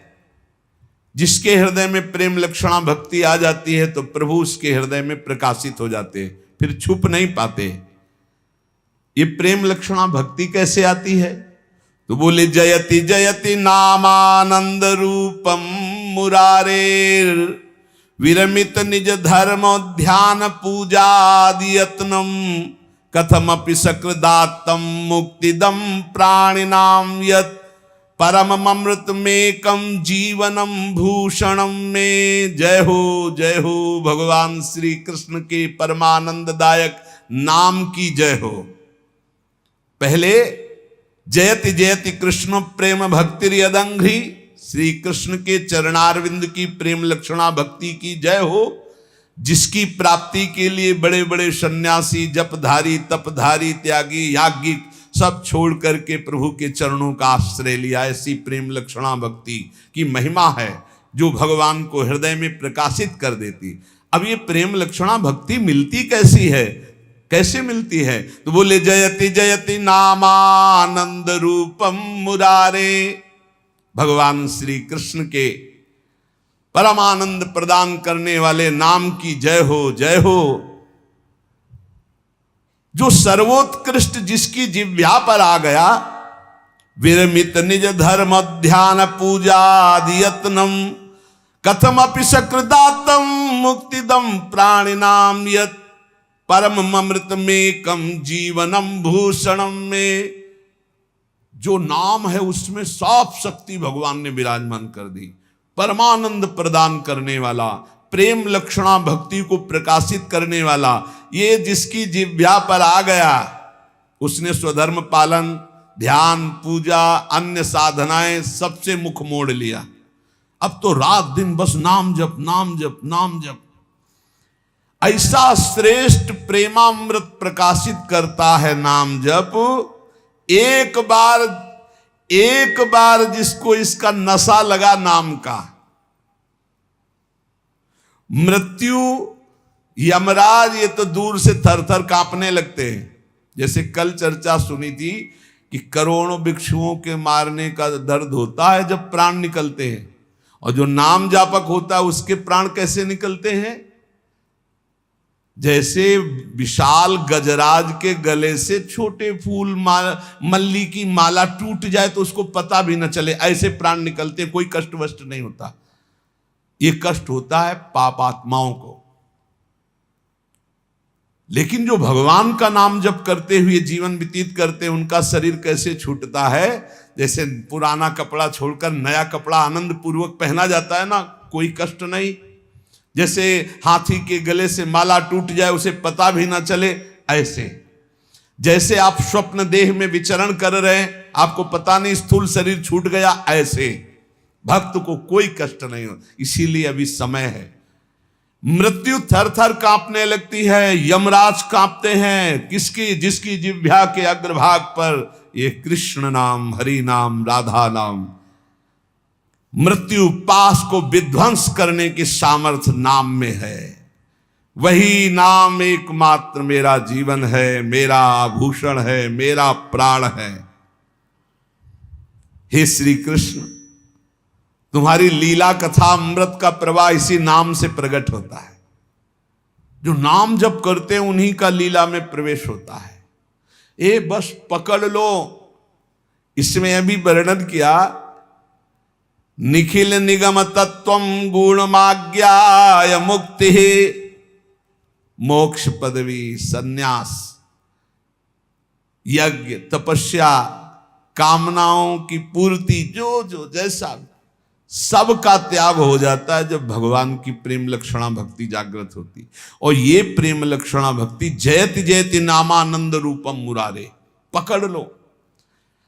जिसके हृदय में प्रेम लक्षणा भक्ति आ जाती है तो प्रभु उसके हृदय में प्रकाशित हो जाते हैं। फिर छुप नहीं पाते। ये प्रेम लक्षणा भक्ति कैसे आती है? तो बोले जयति जयति नामानंद रूपम मुरारेर विरमित निज धर्म ध्यान पूजादि यत्नम कथमपि सकृदात्तम मुक्तिदम प्राणिनाम यत् परममृतमेकं जीवनम भूषणम में। जय हो भगवान श्री कृष्ण के परमानंददायक नाम की जय हो। पहले जयति जयति कृष्ण प्रेम भक्ति यदंघ्रि, श्री कृष्ण के चरणारविंद की प्रेम लक्षणा भक्ति की जय हो, जिसकी प्राप्ति के लिए बड़े बड़े सन्यासी, जपधारी, तपधारी, त्यागी, याज्ञिक सब छोड़ करके प्रभु के चरणों का आश्रय लिया। ऐसी प्रेम लक्षणा भक्ति की महिमा है जो भगवान को हृदय में प्रकाशित कर देती। अब ये प्रेम लक्षणा भक्ति मिलती कैसी है, कैसे मिलती है? तो बोले जयति जयति नामानंद रूपम मुरारे, भगवान श्री कृष्ण के परमानंद प्रदान करने वाले नाम की जय हो, जय हो। जो सर्वोत्कृष्ट जिसकी जिह्वा पर आ गया, विरमित निज धर्म ध्यान पूजादि यत्नम कथमपि सकृदात्तम मुक्तिदम प्राणिनाम यत् परममृतमेकं जीवनम भूषणम में। जो नाम है उसमें साफ शक्ति भगवान ने विराजमान कर दी, परमानंद प्रदान करने वाला, प्रेम लक्षणा भक्ति को प्रकाशित करने वाला। ये जिसकी जिह्वा पर आ गया उसने स्वधर्म पालन, ध्यान, पूजा, अन्य साधनाएं सबसे मुख मोड़ लिया। अब तो रात दिन बस नाम जप, नाम जप, नाम जप। ऐसा श्रेष्ठ प्रेमामृत प्रकाशित करता है नाम जप। एक बार जिसको इसका नशा लगा नाम का, मृत्यु, यमराज ये तो दूर से थर थर कांपने लगते हैं। जैसे कल चर्चा सुनी थी कि करोड़ों भिक्षुओं के मारने का दर्द होता है जब प्राण निकलते हैं, और जो नाम जापक होता है उसके प्राण कैसे निकलते हैं? जैसे विशाल गजराज के गले से छोटे फूल मल्ली की माला टूट जाए तो उसको पता भी न चले, ऐसे प्राण निकलते, कोई कष्ट वष्ट नहीं होता। ये कष्ट होता है पापात्माओं को। लेकिन जो भगवान का नाम जप करते हुए जीवन व्यतीत करते हैं, उनका शरीर कैसे छूटता है? जैसे पुराना कपड़ा छोड़कर नया कपड़ा आनंद पूर्वक पहना जाता है ना, कोई कष्ट नहीं। जैसे हाथी के गले से माला टूट जाए उसे पता भी ना चले, ऐसे। जैसे आप स्वप्न देह में विचरण कर रहे हैं, आपको पता नहीं स्थूल शरीर छूट गया, ऐसे भक्त को कोई कष्ट नहीं हो। इसीलिए अभी समय है। मृत्यु थर थर कांपने लगती है, यमराज कांपते हैं। किसकी? जिसकी जिह्वा के अग्रभाग पर ये कृष्ण नाम, हरि नाम, राधा नाम। मृत्यु पास को विध्वंस करने की सामर्थ्य नाम में है। वही नाम एकमात्र मेरा जीवन है, मेरा आभूषण है, मेरा प्राण है। हे श्री कृष्ण, तुम्हारी लीला कथा अमृत का प्रवाह इसी नाम से प्रकट होता है। जो नाम जप करते हैं उन्हीं का लीला में प्रवेश होता है। ये बस पकड़ लो। इसमें अभी वर्णन किया, निखिल निगम तत्वम गुणमाज्ञाय मुक्ति मोक्ष पदवी सन्यास यज्ञ तपस्या कामनाओं की पूर्ति, जो जैसा सब का त्याग हो जाता है जब भगवान की प्रेम लक्षणा भक्ति जागृत होती। और ये प्रेम लक्षणा भक्ति जयति जयति नामानंद रूपम मुरारे, पकड़ लो।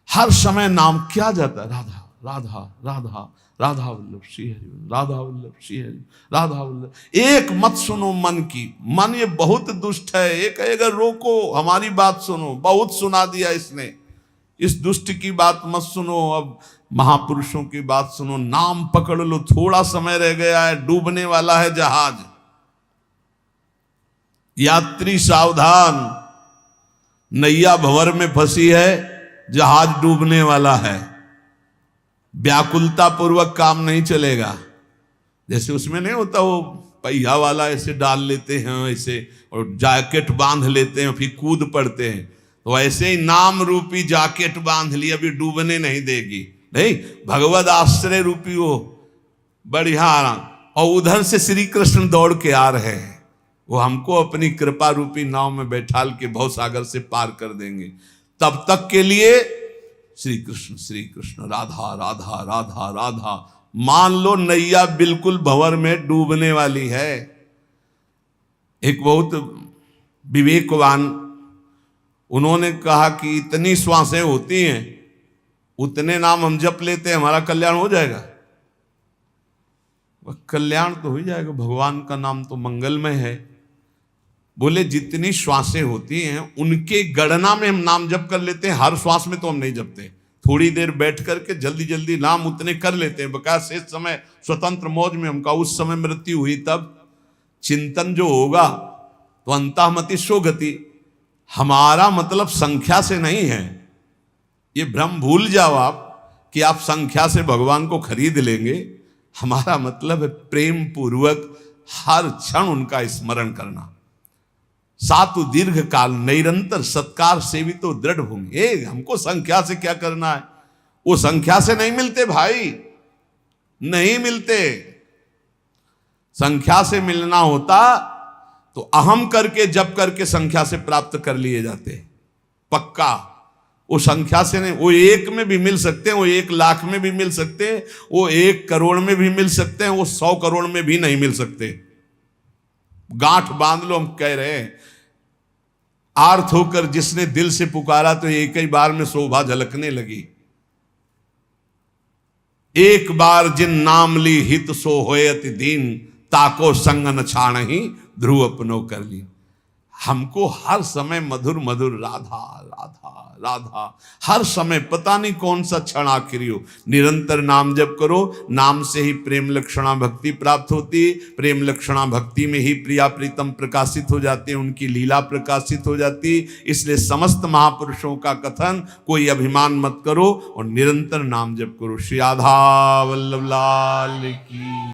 हर समय नाम क्या जाता है? राधा राधा राधा, राधा वल्लभ श्री हरि, राधा वल्लभ श्री हरि, राधा वल्लभ। एक मत सुनो मन की, मन ये बहुत दुष्ट है। एक अगर रोको, हमारी बात सुनो, बहुत सुना दिया इसने, इस दुष्ट की बात मत सुनो, अब महापुरुषों की बात सुनो। नाम पकड़ लो, थोड़ा समय रह गया है, डूबने वाला है जहाज। यात्री सावधान, नैया भंवर में फंसी है, जहाज डूबने वाला है। व्याकुलता पूर्वक काम नहीं चलेगा। जैसे उसमें नहीं होता वो पहिया वाला ऐसे डाल लेते हैं ऐसे, और जैकेट बांध लेते हैं, फिर कूद पड़ते हैं। तो ऐसे ही नाम रूपी जैकेट बांध ली, अभी डूबने नहीं देगी। नहीं, भगवद आश्रय रूपी वो बढ़िया। और उधर से श्री कृष्ण दौड़ के आ रहे हैं, वो हमको अपनी कृपा रूपी नाव में बैठाल के भव सागर से पार कर देंगे। तब तक के लिए श्री कृष्ण राधा राधा राधा राधा। मान लो नैया बिल्कुल भंवर में डूबने वाली है। एक बहुत विवेकवान, उन्होंने कहा कि इतनी श्वासें होती हैं, उतने नाम हम जप लेते हैं, हमारा कल्याण हो जाएगा। वह कल्याण तो हो जाएगा, भगवान का नाम तो मंगलमय है। बोले जितनी श्वासें होती हैं उनके गणना में हम नाम जप कर लेते हैं, हर श्वास में तो हम नहीं जपते। थोड़ी देर बैठ करके जल्दी जल्दी नाम उतने कर लेते हैं, बकाया शेष समय स्वतंत्र मौज में हमका उस समय मृत्यु हुई तब चिंतन जो होगा तो अंतःमति सो गति। हमारा मतलब संख्या से नहीं है, ये भ्रम भूल जाओ आप कि आप संख्या से भगवान को खरीद लेंगे। हमारा मतलब है प्रेम पूर्वक हर क्षण उनका स्मरण करना। सातु दीर्घ काल निरंतर सत्कार सेवितो दृढ़ भूमि। हमको संख्या से क्या करना है, वो संख्या से नहीं मिलते भाई, नहीं मिलते। संख्या से मिलना होता तो अहम करके जप करके संख्या से प्राप्त कर लिए जाते, पक्का। वो संख्या से नहीं, वो 1 में भी मिल सकते हैं, वो 1 लाख में भी मिल सकते हैं, वो 1 करोड़ में भी मिल सकते हैं, वो 100 करोड़ में भी नहीं मिल सकते। गांठ बांध लो, हम कह रहे हैं आर्थ होकर जिसने दिल से पुकारा तो एक ही बार में शोभा झलकने लगी। एक बार जिन नाम ली हित सो होयति दीन, ताको संग न छाणहि ध्रुव अपनो कर ली। हमको हर समय मधुर मधुर राधा राधा राधा, हर समय पता नहीं कौन सा क्षण आखिरी हो, निरंतर नाम जप करो। नाम से ही प्रेम लक्षणा भक्ति प्राप्त होती, प्रेम लक्षणा भक्ति में ही प्रिया प्रीतम प्रकाशित हो जाते हैं, उनकी लीला प्रकाशित हो जाती। इसलिए समस्त महापुरुषों का कथन, कोई अभिमान मत करो और निरंतर नाम जप करो। श्री राधा वल्लभ लाल की।